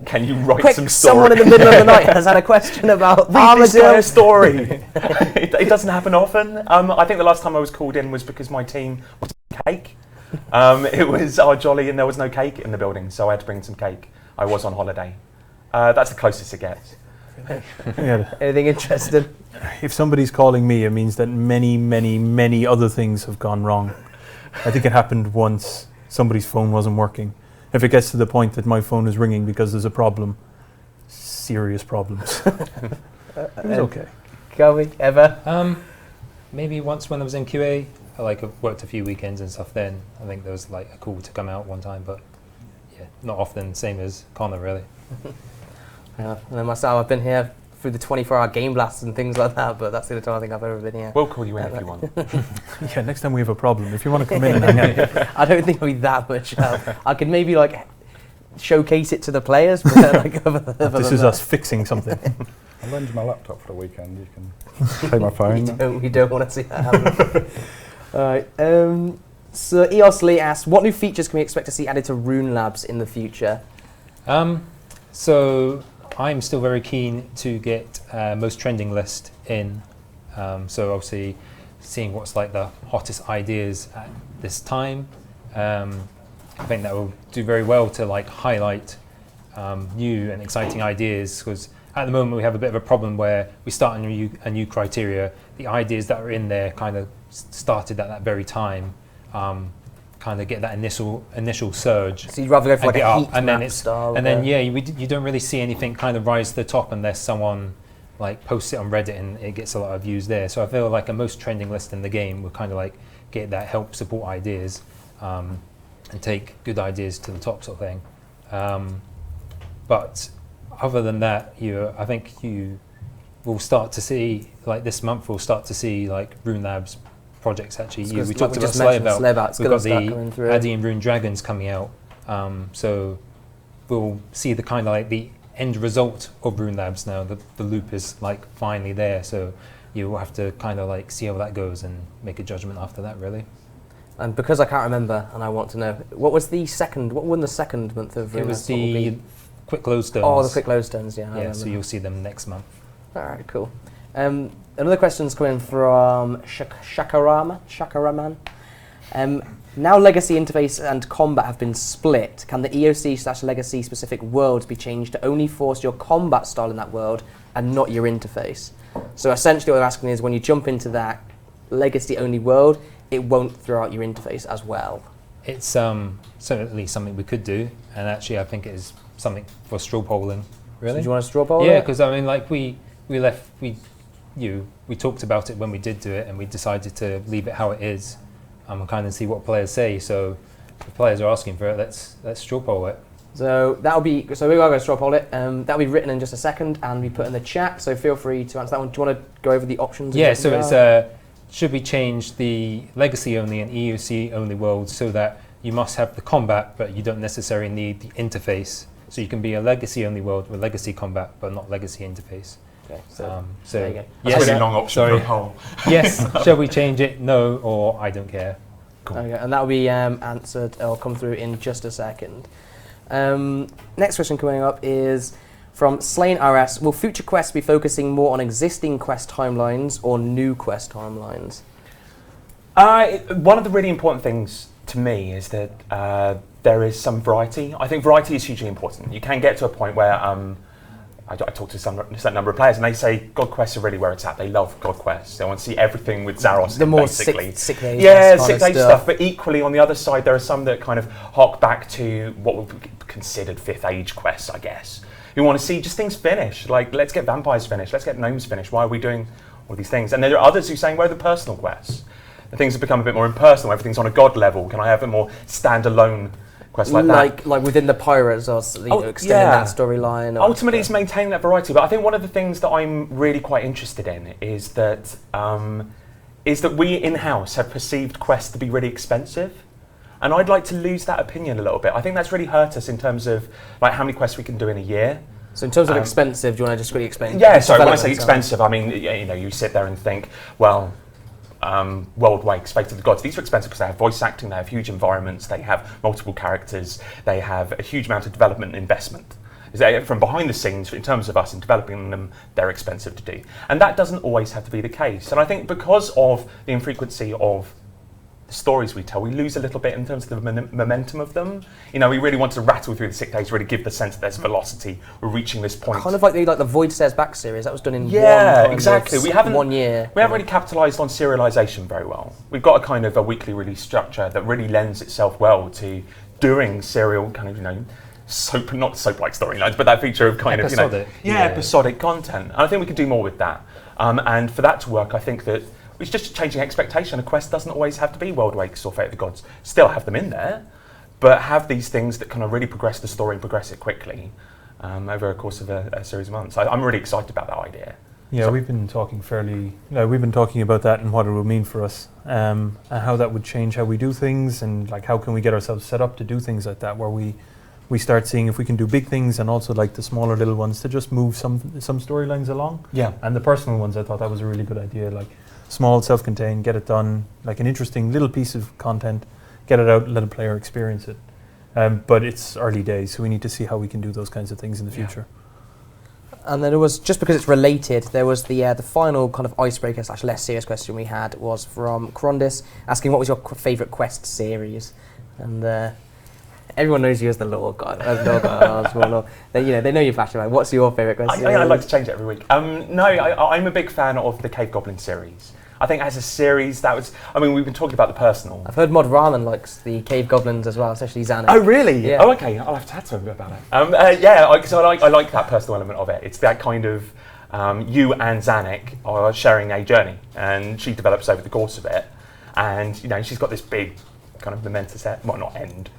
S4: can you write
S1: Quick,
S4: some story?
S1: someone in the middle of the night has had a question about
S4: Read this
S1: Armadillo.
S4: guy's story. It doesn't happen often. I think the last time I was called in was because my team was cake. It was our jolly and there was no cake in the building, so I had to bring some cake. I was on holiday. That's the closest it gets.
S5: Yeah.
S1: Anything interesting?
S5: If somebody's calling me, it means that many, many, many other things have gone wrong. I think it happened once. Somebody's phone wasn't working. If it gets to the point that my phone is ringing because there's a problem, serious problems. It was okay.
S1: Kobe, ever?
S7: maybe once when I was in QA, I worked a few weekends and stuff. Then I think there was like a call to come out one time, but yeah, not often. Same as Conor, really.
S1: And then myself, I've been here through the 24-hour game blasts and things like that, but that's the only time I think I've ever been here.
S4: We'll call you in if you want.
S5: Yeah, next time we have a problem, if you want to come in and hang out.
S1: I don't think I'll be that much help. I could maybe showcase it to the players, but
S5: This is us fixing something.
S6: I'll lend you my laptop for the weekend. You can take my phone.
S1: We don't want to see that happen. Alright, so Eos Lee asked, what new features can we expect to see added to Rune Labs in the future?
S7: So I'm still very keen to get most trending list in. So obviously seeing what's like the hottest ideas at this time. I think that will do very well to highlight new and exciting ideas, because at the moment we have a bit of a problem where we start a new criteria. The ideas that are in there kind of started at that very time. Kind of get that initial surge.
S1: So you'd rather go for like
S7: get
S1: a
S7: up,
S1: heat
S7: and then
S1: map
S7: it's
S1: style.
S7: and then you don't really see anything kind of rise to the top unless someone like posts it on Reddit and it gets a lot of views there. So I feel like a most trending list in the game will kind of like get that help support ideas and take good ideas to the top sort of thing. But other than that, I think you will start to see like this month we'll start to see like Rune Labs projects actually. We talked about Slay about. We've got the Addy and Rune Dragons coming out, so we'll see the kind of like the end result of Rune Labs now. The loop is like finally there, so you will have to kind of like see how that goes and make a judgment after that, really.
S1: And because I can't remember, and I want to know, what won the second month of Rune
S7: It was
S1: Labs?
S7: the Quick Lowstones.
S1: Oh, the Quick Lowstones, yeah.
S7: Yeah, so you'll see them next month.
S1: All right, cool. Another question's coming from Shakaraman. Now Legacy interface and combat have been split. Can the EOC/Legacy specific worlds be changed to only force your combat style in that world and not your interface? So essentially what they're asking is when you jump into that Legacy only world, it won't throw out your interface as well.
S7: It's certainly something we could do, and actually I think it is something for straw polling. Really?
S1: So do you want to straw poll?
S7: Yeah, because I mean, like we talked about it when we did do it, and we decided to leave it how it is, and kind of see what players say. So if players are asking for it, let's straw poll it.
S1: So we're going to straw poll it. That'll be written in just a second and be put in the chat. So feel free to answer that one. Do you want to go over the options?
S7: Yeah. So it's should we change the Legacy only and EOC only worlds so that you must have the combat, but you don't necessarily need the interface. So you can be a Legacy only world with Legacy combat, but not Legacy interface.
S1: Okay.
S7: So
S1: there you go.
S4: That's a really long option for a poll.
S7: Yes. Shall we change it? No, or I don't care.
S4: Cool.
S1: Okay, and that will be answered. It'll come through in just a second. Next question coming up is from Slain RS. Will future quests be focusing more on existing quest timelines or new quest timelines?
S4: One of the really important things to me is that there is some variety. I think variety is hugely important. You can get to a point where I talk to a certain number of players and they say God quests are really where it's at. They love God quests. They want to see everything with Zaros
S1: The more
S4: basically.
S1: sick age.
S4: Yeah, 6 age stuff. But equally on the other side, there are some that kind of hark back to what would be considered 5th age quests, I guess. You want to see just things finished. Like, let's get vampires finished. Let's get gnomes finished. Why are we doing all these things? And there are others who are saying, where are the personal quests? The things have become a bit more impersonal. Everything's on a god level. Can I have a more standalone quest like that?
S1: Like within the Pirates or extending that storyline?
S4: Ultimately, it's maintaining that variety. But I think one of the things that I'm really quite interested in is that we in-house have perceived quests to be really expensive. And I'd like to lose that opinion a little bit. I think that's really hurt us in terms of like how many quests we can do in a year.
S1: So in terms of expensive, do you want to just really explain?
S4: Yeah, sorry, when I say expensive, I mean, you sit there and think, well, World Wakes, Fate of the Gods, these are expensive because they have voice acting, they have huge environments, they have multiple characters, they have a huge amount of development and investment. From behind the scenes, in terms of us in developing them, they're expensive to do. And that doesn't always have to be the case. And I think because of the infrequency of the stories we tell, we lose a little bit in terms of the momentum of them. We really want to rattle through the 6 days, really give the sense that there's velocity. We're reaching this point.
S1: Kind of like the Void Stares Back series, that was done in
S4: exactly.
S1: We haven't 1 year.
S4: We haven't really capitalised on serialisation very well. We've got a kind of a weekly release structure that really lends itself well to doing serial kind of, soap, not soap-like storylines, but that feature of kind
S7: episodic,
S4: of, episodic content. And I think we can do more with that. And for that to work, I think that it's just changing expectation. A quest doesn't always have to be World Wakes or Fate of the Gods. Still have them in there, but have these things that kind of really progress the story and progress it quickly over a course of a series of months. I'm really excited about that idea.
S5: Yeah, we've been talking about that and what it will mean for us, and how that would change how we do things, and like how can we get ourselves set up to do things like that, where we start seeing if we can do big things and also like the smaller little ones to just move some storylines along.
S4: Yeah.
S5: And the personal ones, I thought that was a really good idea. Like small, self-contained, get it done, like an interesting little piece of content, get it out, let a player experience it. But it's early days, so we need to see how we can do those kinds of things in the future.
S1: And then it was, just because it's related, there was the final kind of icebreaker / less serious question we had was from Crondis, asking what was your favourite quest series. And Everyone knows you as the Lord God, Osborne, or they know your passion. Like, what's your favourite quest?
S4: I like to change it every week. No, I'm a big fan of the Cave Goblin series. I think as a series, we've been talking about the personal.
S1: I've heard Mod Ramen likes the Cave Goblins as well, especially Xanax.
S4: Oh, really?
S1: Yeah.
S4: Oh, okay. I'll have to chat to him about it. Because I like that personal element of it. It's that kind of you and Zanuck are sharing a journey, and she develops over the course of it. And she's got this big kind of momentous not end,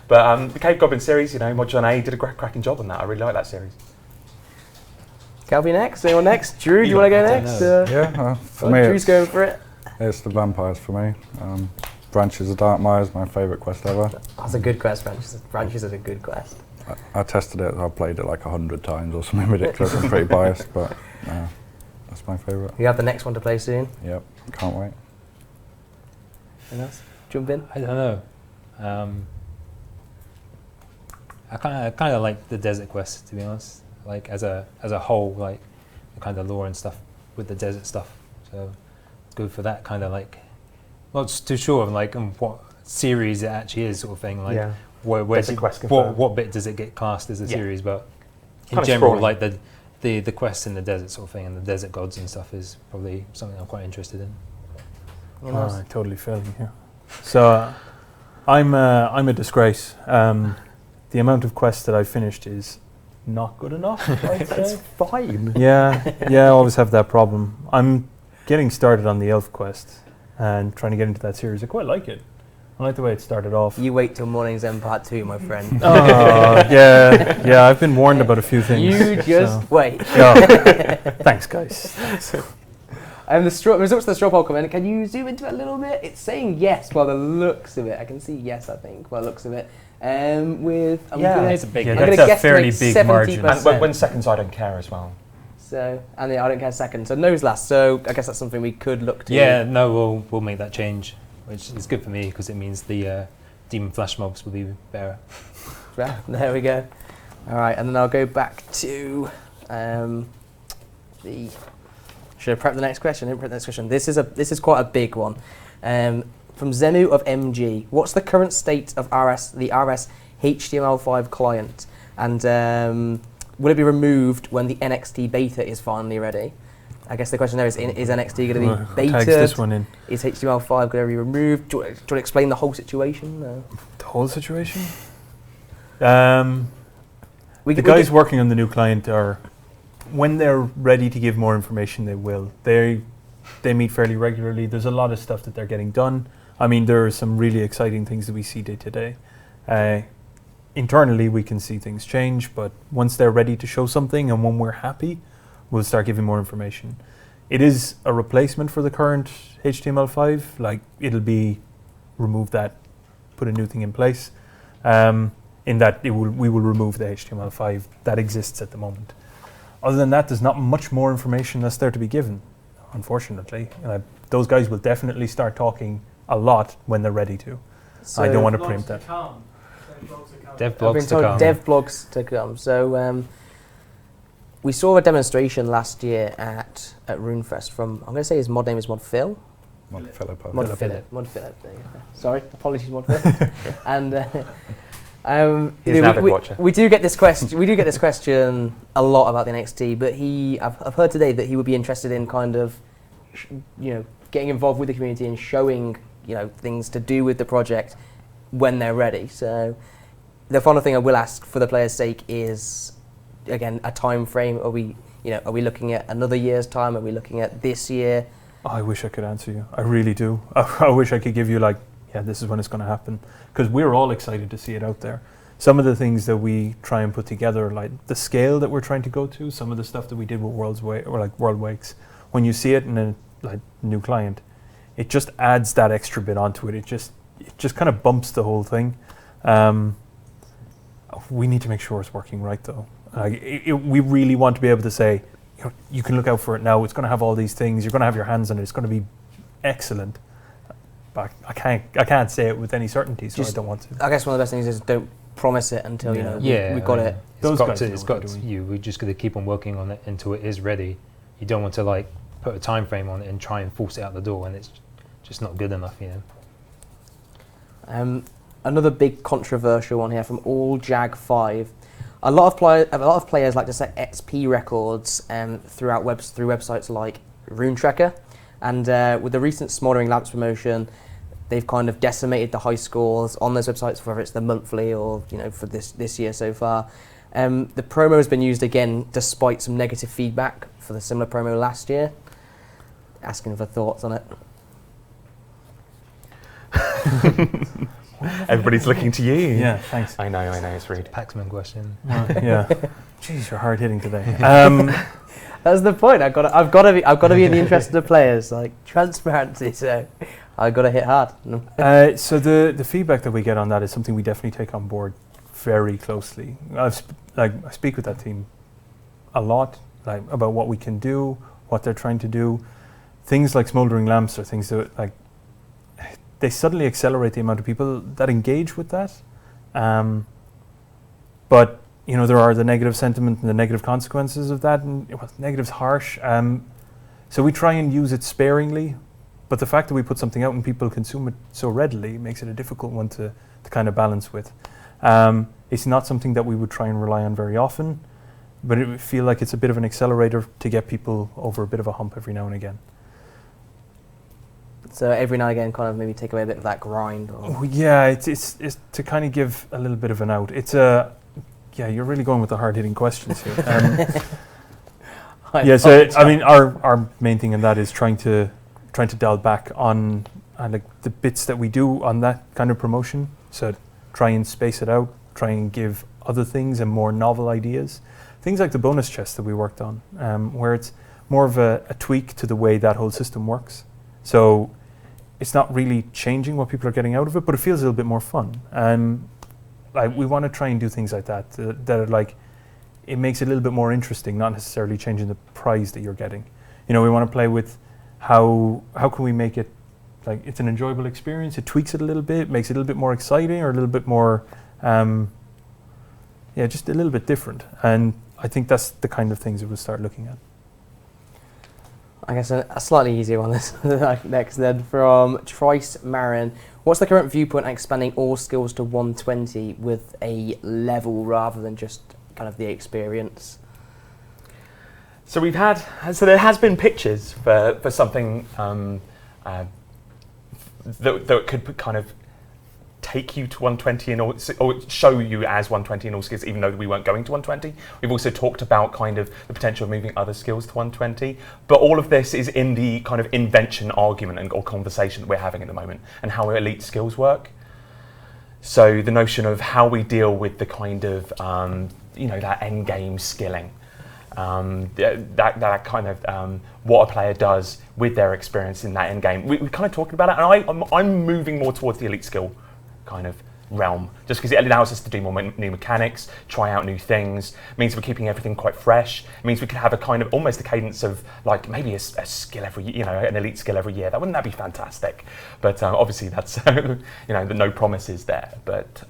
S4: but the Cave Goblin series. Mod John A did a cracking job on that. I really like that series.
S1: Calvi next? Anyone next? Drew, do you want to go next?
S6: For me,
S1: Drew's going for it.
S6: It's the vampires for me. Branches of Dark Mire is my favourite quest ever.
S1: That's a good quest, Branches is a good quest.
S6: I tested it, I've played it like 100 times or something ridiculous. I'm pretty biased, but that's my favourite.
S1: You have the next one to play soon?
S6: Yep, can't wait.
S1: Anyone else? Jump in?
S7: I don't know. I kind of like the desert quest, to be honest. Like as a whole, like the kind of lore and stuff with the desert stuff. So go for that kind of like, not too sure of like what series it actually is, sort of thing. Like where's what bit does it get classed as a series? But in
S4: kind
S7: general, like the quest in the desert sort of thing and the desert gods and stuff is probably something I'm quite interested in.
S5: I totally failed you here. So I'm a disgrace. The amount of quests that I've finished is not good enough.
S1: That's fine.
S5: Yeah, I always have that problem. I'm getting started on the elf quest and trying to get into that series. I quite like it. I like the way it started off.
S1: You wait till Morning's End Part 2, my friend.
S5: Yeah, I've been warned about a few things.
S1: You just wait.
S5: Yeah. Thanks, guys.
S1: The results of the straw poll come in. Can you zoom into it a little bit? It's saying yes by the looks of it. I can see yes, I think, by the looks of it.
S7: It's a big.
S5: That's a fairly big margin.
S4: And when seconds, I don't care as well.
S1: So, and I don't care second. So no's last. So I guess that's something we could look to.
S7: Yeah, no, we'll make that change, which is good for me because it means the demon flash mobs will be better.
S1: Well, there we go. All right, and then I'll go back to Should have prepped the next question. I didn't prep the next question. This is quite a big one. From Zenu of MG, what's the current state of the RS HTML5 client, and will it be removed when the NXT beta is finally ready? I guess the question there is NXT going to be beta?
S5: Tags this one in.
S1: Is HTML5 going to be removed? Do you want to explain the whole situation?
S5: The whole situation? The guys working on the new client are, when they're ready to give more information, they will. They meet fairly regularly. There's a lot of stuff that they're getting done. I mean, there are some really exciting things that we see day to day. Internally, we can see things change, but once they're ready to show something and when we're happy, we'll start giving more information. It is a replacement for the current HTML5. Like, it'll be remove that, put a new thing in place. In that we will remove the HTML5 that exists at the moment. Other than that, there's not much more information that's there to be given, unfortunately. Those guys will definitely start talking a lot when they're ready to. So I don't want to preempt that.
S7: Dev blogs to come.
S1: Dev blogs to come. So we saw a demonstration last year at RuneFest from, I'm going to say his mod name is Mod Phil.
S6: Mod Philip.
S1: Mod Philip. Sorry, apologies, Mod Philip. And we do get this question. We do get this question a lot about the NXT, but I've heard today that he would be interested in kind of, getting involved with the community and showing, things to do with the project when they're ready. So the final thing I will ask for the players' sake is, again, a time frame. Are we looking at another year's time? Are we looking at this year?
S5: I wish I could answer you. I really do. I wish I could give you this is when it's going to happen, because we're all excited to see it out there. Some of the things that we try and put together, like the scale that we're trying to go to, some of the stuff that we did with World Wakes, when you see it in a new client, it just adds that extra bit onto it. It just kind of bumps the whole thing. We need to make sure it's working right, though. We really want to be able to say, you can look out for it now. It's going to have all these things. You're going to have your hands on it. It's going to be excellent. But I can't say it with any certainty, so I don't want to.
S1: I guess one of the best things is don't promise it until we've got it.
S7: It's got to you. We're just going to keep on working on it until it is ready. You don't want to put a time frame on it and try and force it out the door, and it's just not good enough,
S1: another big controversial one here from All Jag 5. A lot of players like to set XP records through websites like Rune Tracker, and with the recent Smoldering Lamps promotion, they've kind of decimated the high scores on those websites, whether it's the monthly or for this year so far. The promo has been used again despite some negative feedback for the similar promo last year. Asking for thoughts on it.
S4: Everybody's looking to you.
S5: Yeah, thanks.
S4: I know, it's rude.
S7: Paxman question.
S5: Yeah. Jeez, you're hard hitting today.
S1: That's the point. I've got to be in the interest of the players, like transparency. So I've got to hit hard.
S5: So the feedback that we get on that is something we definitely take on board very closely. I speak with that team a lot, like about what we can do, what they're trying to do. Things like Smoldering Lamps are things that they suddenly accelerate the amount of people that engage with that. But there are the negative sentiment and the negative consequences of that, and negative's harsh. So we try and use it sparingly, but the fact that we put something out and people consume it so readily makes it a difficult one to kind of balance with. It's not something that we would try and rely on very often, but it would feel like it's a bit of an accelerator to get people over a bit of a hump every now and again.
S1: So every now and again, kind of maybe take away a bit of that grind.
S5: Yeah, it's to kind of give a little bit of an out. You're really going with the hard-hitting questions here. Our main thing in that is trying to dial back on the bits that we do on that kind of promotion. So try and space it out, try and give other things and more novel ideas. Things like the bonus chest that we worked on, where it's more of a tweak to the way that whole system works. So it's not really changing what people are getting out of it, but it feels a little bit more fun. We want to try and do things like that that are like, it makes it a little bit more interesting, not necessarily changing the prize that you're getting. We want to play with how can we make it like it's an enjoyable experience. It tweaks it a little bit, makes it a little bit more exciting or a little bit more, just a little bit different. And I think that's the kind of things that we'll start looking at.
S1: I guess a slightly easier one is next then from Trice Marin. What's the current viewpoint on expanding all skills to 120 with a level rather than just kind of the experience?
S4: So there has been pitches for something that could kind of take you to 120 or show you as 120 in all skills, even though we weren't going to 120. We've also talked about kind of the potential of moving other skills to 120, but all of this is in the kind of invention argument or conversation that we're having at the moment and how elite skills work. So the notion of how we deal with the kind of that end game skilling, that kind of what a player does with their experience in that end game. We kind of talked about it, and I'm moving more towards the elite skill kind of realm, just because it allows us to do more new mechanics, try out new things, means we're keeping everything quite fresh. It means we could have a kind of almost a cadence of like maybe a skill every an elite skill every year. Wouldn't that be fantastic? But obviously that's the no promises there. But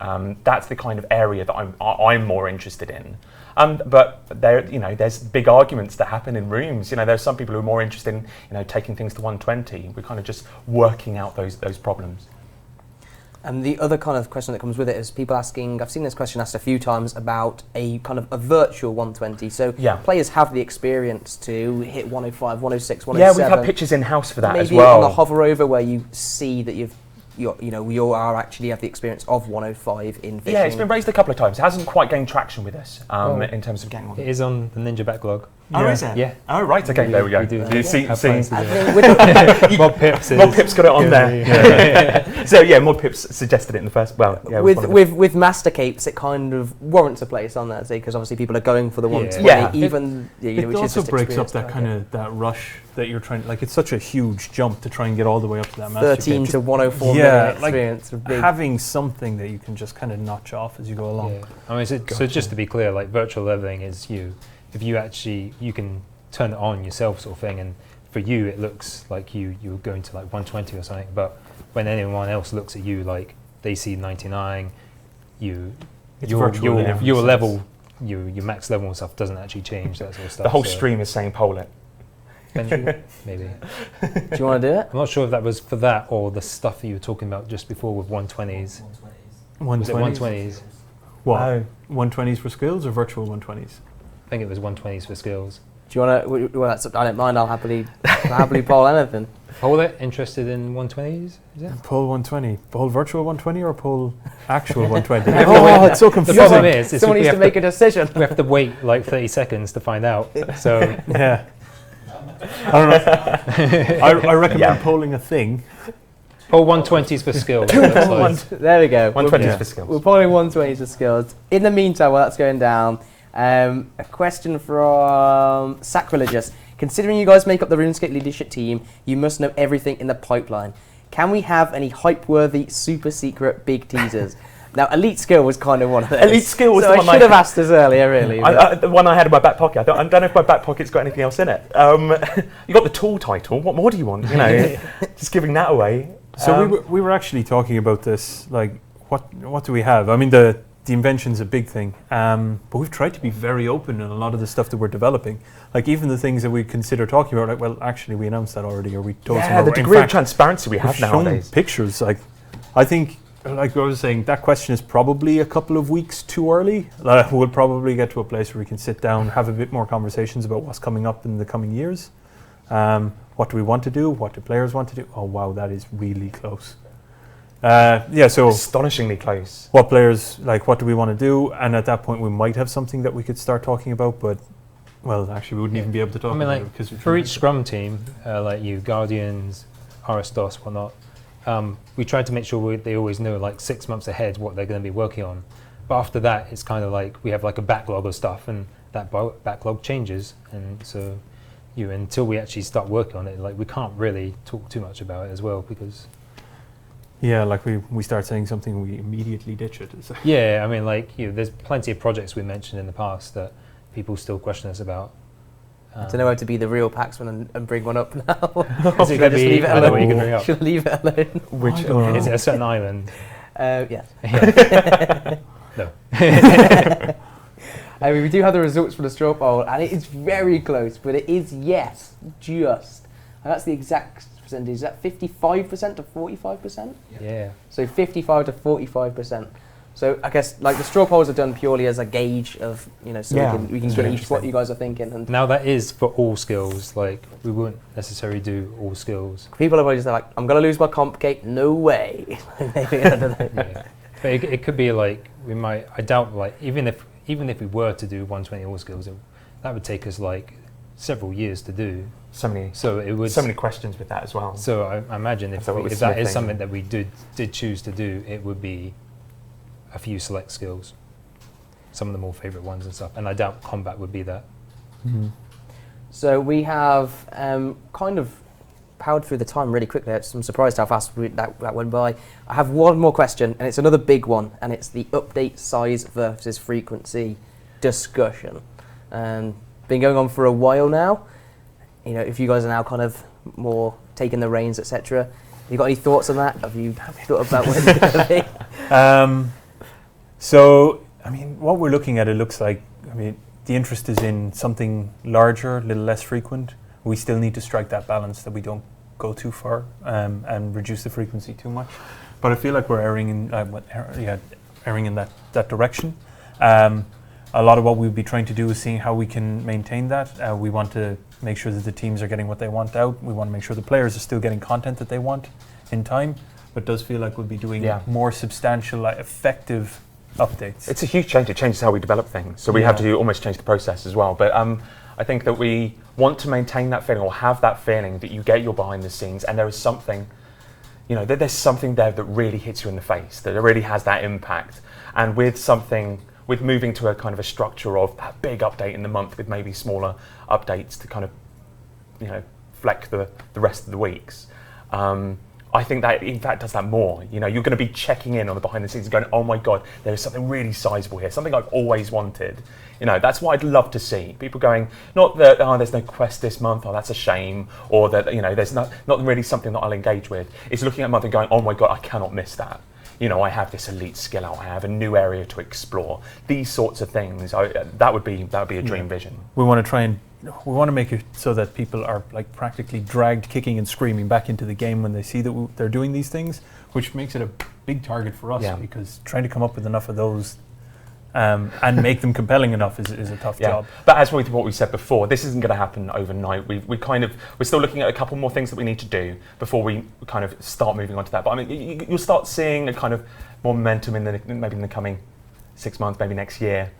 S4: that's the kind of area that I'm more interested in. But there's big arguments that happen in rooms. There's some people who are more interested in taking things to 120. We're kind of just working out those problems.
S1: And the other kind of question that comes with it is people asking, I've seen this question asked a few times about a kind of a virtual 120. So players have the experience to hit 105, 106, 107.
S4: Yeah, we've had pitches in-house for that
S1: maybe
S4: as well.
S1: Maybe on the hover over where you see that you are actually have the experience of 105 in fishing.
S4: Yeah, it's been raised a couple of times. It hasn't quite gained traction with us in terms of getting one.
S7: It is on the Ninja backlog.
S4: Oh, is it?
S7: Yeah.
S4: Oh, right. Okay, there we go.
S7: We do.
S4: You see,
S7: Mod Pips
S4: got it on there. Yeah. So yeah, Mod Pips suggested it in the first. Well, yeah.
S1: With Master Capes, it kind of warrants a place on that, because obviously people are going for the 120.
S4: Yeah.
S1: Even
S5: it
S1: which
S5: also
S1: is just
S5: breaks up that kind of that rush that you're trying. Like it's such a huge jump to try and get all the way up to that Master
S1: 13
S5: Cape.
S1: to 104
S5: Yeah,
S1: minute experience.
S5: like having something that you can just kind of notch off as you go along.
S7: Yeah. I mean, so just to be clear, like virtual leveling is if you can turn it on yourself sort of thing, and for you it looks like you're going to like 120 or something, but when anyone else looks at you, like they see 99, your level, your max level and stuff doesn't actually change, that sort of stuff.
S4: The whole stream is saying poll it.
S7: Maybe.
S1: Do you want to do it?
S7: I'm not sure if that was for that or the stuff that you were talking about just before with 120s. Was it
S5: 120s.
S7: 120s?
S5: What? 120s for skills or virtual 120s?
S7: I think it was 120s for skills.
S1: Do you want to? Well, I don't mind. I'll happily poll anything.
S7: Hold it. Interested in 120s? Is it?
S5: Poll 120. Poll virtual 120 or poll actual 120?
S7: Oh,
S5: it's so
S7: The
S5: confusing.
S7: problem is
S1: Someone
S7: we
S1: needs to
S7: have
S1: make a decision.
S7: we have to wait like 30 seconds to find out. So
S5: Yeah. I don't know. I recommend polling a thing.
S7: poll 120s for skills. it looks like.
S1: There we go.
S4: 120s
S5: Yeah.
S4: for skills.
S1: We're polling 120s for skills. In the meantime, while that's going down, a question from Sacrilegious. Considering you guys make up the RuneScape leadership team, you must know everything in the pipeline. Can we have any hype-worthy, super secret, big teasers? Now, Elite Skill was kind of one of those.
S4: Elite Skill was
S1: so
S4: the
S1: I
S4: one
S1: should have asked us earlier, really.
S4: The one I had in my back pocket. I don't know if my back pocket's got anything else in it. You got the tool title. What more do you want? You know, just giving that away.
S5: So we were actually talking about this, like, what do we have? I mean, the invention's a big thing, but we've tried to be very open in a lot of the stuff that we're developing. Like even the things that we consider talking about, like, well, actually we announced that already, or we told
S4: Yeah,
S5: someone.
S4: the
S5: In
S4: degree of
S5: fact,
S4: transparency we
S5: we've
S4: have
S5: shown
S4: nowadays.
S5: pictures. Like, I think, like I was saying, that question is probably a couple of weeks too early. We'll probably get to a place where we can sit down, have a bit more conversations about what's coming up in the coming years. What do we want to do? What do players want to do? Oh wow, that is really close. So
S4: Astonishingly close.
S5: what players, like, what do we want to do? And at that point we might have something that we could start talking about, but well, actually we wouldn't even be able to talk
S7: I mean,
S5: about
S7: like,
S5: it because
S7: for each Scrum team, like you, Guardians, RSDOS, whatnot, we try to make sure they always know like 6 months ahead what they're going to be working on. But after that, it's kind of like we have like a backlog of stuff, and that backlog changes, and so until we actually start working on it, like we can't really talk too much about it as well, because
S5: like we start saying something, we immediately ditch it.
S7: yeah, I mean, like there's plenty of projects we mentioned in the past that people still question us about.
S1: I don't know how to be the real Paxman and bring one up now.
S7: Is it
S1: Should I
S7: going to
S1: just
S7: be?
S1: leave it
S7: I know what you can
S1: alone?
S7: bring up.
S1: Should I leave it alone?
S4: Which
S7: Is it a certain island?
S1: Yes.
S7: No.
S1: I mean, we do have the results for the straw poll, and it is very close, but it is yes, just. And that's the exact percentage. Is that 55% to 45%?
S7: Yeah.
S1: So 55 to 45%. So I guess like the straw polls are done purely as a gauge of, so
S4: Yeah,
S1: we can
S4: it's really
S1: gauge what
S4: interesting.
S1: you guys are thinking. And
S7: Now that is for all skills. Like we wouldn't necessarily do all skills.
S1: people are always like, I'm going to lose my comp gate. No way. Maybe, I don't know.
S7: Yeah. But it could be like I doubt like even if we were to do 120 all skills, that would take us like several years to do.
S4: so many
S7: So
S4: many questions with that as well.
S7: So I imagine if
S4: So what
S7: that
S4: was
S7: is
S4: smithing?
S7: something that we did choose to do, it would be a few select skills, some of the more favourite ones and stuff. And I doubt combat would be that.
S5: Mm-hmm.
S1: So we have kind of powered through the time really quickly. I'm surprised how fast that went by. I have one more question, and it's another big one, and it's the update size versus frequency discussion. Been going on for a while now. If you guys are now kind of more taking the reins, etc. Have you got any thoughts on that? Have you thought about what it's going to be?
S5: So, I mean, what we're looking at, it looks like, I mean, the interest is in something larger, a little less frequent. We still need to strike that balance that we don't go too far and reduce the frequency too much. But I feel like we're erring in that direction. A lot of what we'll be trying to do is seeing how we can maintain that. We want to make sure that the teams are getting what they want out. We want to make sure the players are still getting content that they want in time. But it does feel like we'll be doing more substantial, effective updates.
S4: It's a huge change. It changes how we develop things. So we have to almost change the process as well. But I think that we want to maintain that feeling, or have that feeling that you get your behind the scenes and there is something, that there's something there that really hits you in the face, that it really has that impact. And with moving to a kind of a structure of that big update in the month with maybe smaller updates to kind of, flex the rest of the weeks. I think that in fact does that more. You're going to be checking in on the behind the scenes and going, oh my God, there is something really sizable here, something I've always wanted. That's what I'd love to see. People going, not that, there's no quest this month, that's a shame, or that, there's not really something that I'll engage with. It's looking at a month and going, oh my God, I cannot miss that. I have this elite skill out, I have a new area to explore. These sorts of things, that would be a dream vision.
S5: We want to try and we want to make it so that people are like practically dragged kicking and screaming back into the game when they see that they're doing these things, which makes it a big target for us, because trying to come up with enough of those and make them compelling enough is a tough job.
S4: But as with what we said before, this isn't going to happen overnight. We're still looking at a couple more things that we need to do before we kind of start moving on to that. But I mean, you'll start seeing a kind of more momentum maybe in the coming 6 months, maybe next year,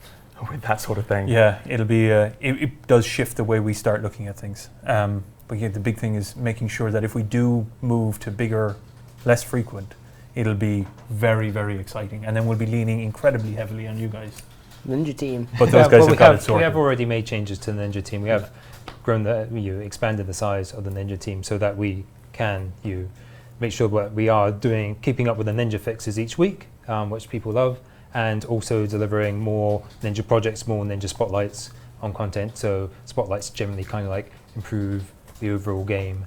S4: with that sort of thing.
S5: Yeah, it'll be. It does shift the way we start looking at things. But yeah, the big thing is making sure that if we do move to bigger, less frequent, it'll be very, very exciting, and then we'll be leaning incredibly heavily on you guys.
S1: Ninja team.
S5: But those guys have got it sorted.
S7: We have already made changes to the Ninja team. We have expanded the size of the Ninja team so that we can make sure that we are keeping up with the Ninja fixes each week, which people love, and also delivering more Ninja projects, more Ninja spotlights on content. So spotlights generally kind of like improve the overall game.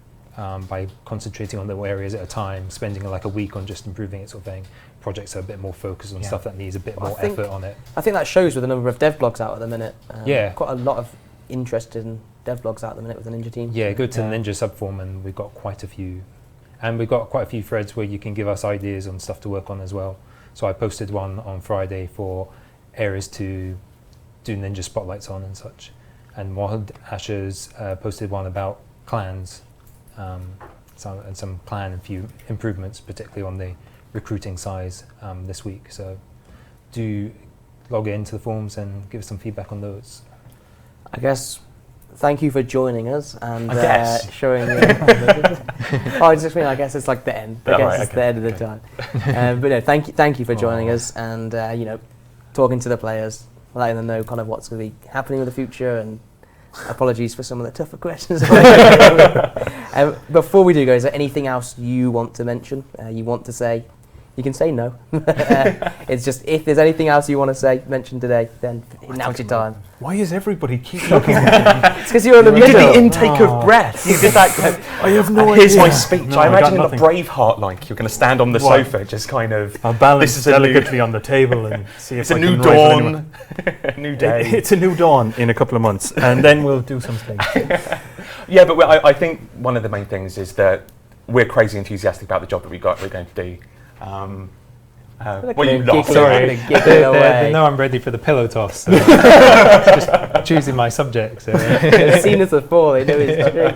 S7: By concentrating on the areas at a time, spending like a week on just improving it sort of thing. Projects are a bit more focused on stuff that needs a bit more effort on it.
S1: I think that shows with the number of dev blogs out at the minute.
S7: Yeah.
S1: Quite a lot of interesting dev blogs out at the minute with the Ninja team.
S7: Yeah, go to the Ninja subforum and we've got quite a few. And we've got quite a few threads where you can give us ideas on stuff to work on as well. So I posted one on Friday for areas to do Ninja spotlights on and such. And Mohd Asher's posted one about clans. Some clan and few improvements, particularly on the recruiting size this week. So do log into the forums and give us some feedback on those.
S1: I guess thank you for joining us and showing. I just mean I guess it's like the end. I guess it's the end of the time. But no, thank you for joining us and talking to the players, letting them know kind of what's going to be happening in the future and. Apologies for some of the tougher questions. Before we do go, is there anything else you want to mention? You want to say? You can say no. It's just if there's anything else you want to say, mention today, then now's your time.
S5: Why is everybody keep looking at me?
S1: It's because you're in the middle.
S4: You did the intake of breath. You did that.
S5: I have no idea.
S4: Here's my speech.
S5: No,
S4: I imagine in
S5: nothing.
S4: the Braveheart, like you're going to stand on the sofa, just kind of.
S5: I'll balance
S4: this is
S5: delicately on the table and see if
S4: it's
S5: I
S4: a new
S5: can rise with anyone.
S4: dawn, a new day.
S5: It's a new dawn in a couple of months, and then we'll do some things.
S4: Yeah, but I think one of the main things is that we're crazy enthusiastic about the job that we're going to do. Well, you laugh.
S7: Sorry,
S1: away.
S7: no, I'm ready for the pillow toss. So just choosing my subject. So.
S1: They've seen us before, they know it's true.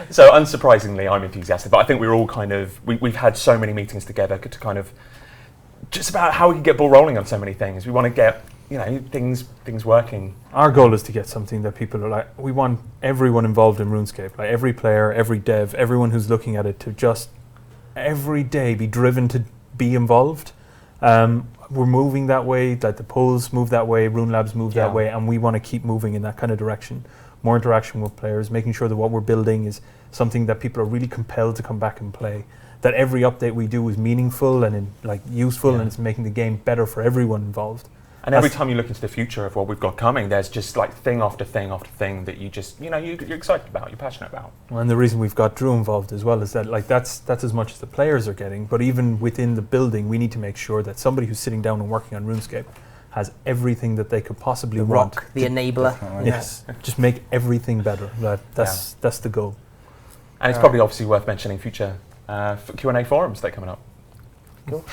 S4: So unsurprisingly, I'm enthusiastic, but I think we're all kind of, we've had so many meetings together to kind of, just about how we can get ball rolling on so many things. We want to get, things working.
S5: Our goal is to get something that people are like, we want everyone involved in RuneScape, like every player, every dev, everyone who's looking at it to just every day be driven to be involved. We're moving that way, like the polls move that way, Rune Labs move that way, and we want to keep moving in that kind of direction. More interaction with players, making sure that what we're building is something that people are really compelled to come back and play. That every update we do is meaningful and useful, and it's making the game better for everyone involved.
S4: And every time you look into the future of what we've got coming, there's just like thing after thing after thing that you just, you're excited about, you're passionate about.
S5: Well, and the reason we've got Drew involved as well is that that's as much as the players are getting, but even within the building, we need to make sure that somebody who's sitting down and working on RuneScape has everything that they could possibly want.
S1: The enabler.
S5: Yes, just make everything better. That's the goal.
S4: And it's probably obviously worth mentioning future Q&A forums that are coming up.
S1: Cool.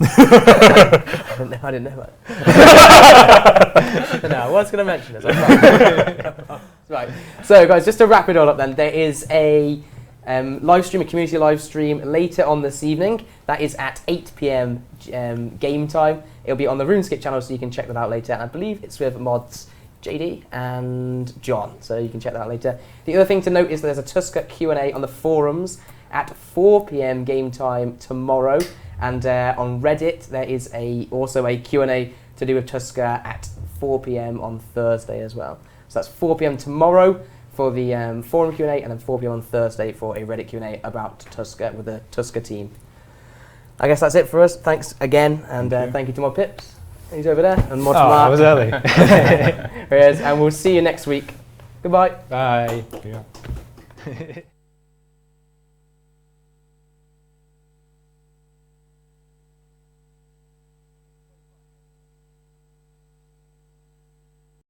S1: I didn't know that. No, I was going to mention it. Right. So, guys, just to wrap it all up then, there is a live stream, a community live stream later on this evening. That is at 8 p.m. Game time. It'll be on the RuneScape channel, so you can check that out later. And I believe it's with Mods, JD, and John, so you can check that out later. The other thing to note is that there's a Tuska Q&A on the forums at 4 p.m. game time tomorrow. And on Reddit, there is also a Q&A to do with Tuska at 4 p.m. on Thursday as well. So that's 4 p.m. tomorrow for the forum Q&A, and then 4 p.m. on Thursday for a Reddit Q&A about Tuska with the Tuska team. I guess that's it for us. Thanks again, and thank you to Mod Pips. He's over there, and Mod Mark.
S7: I was early.
S1: Here he is, and we'll see you next week. Goodbye.
S7: Bye.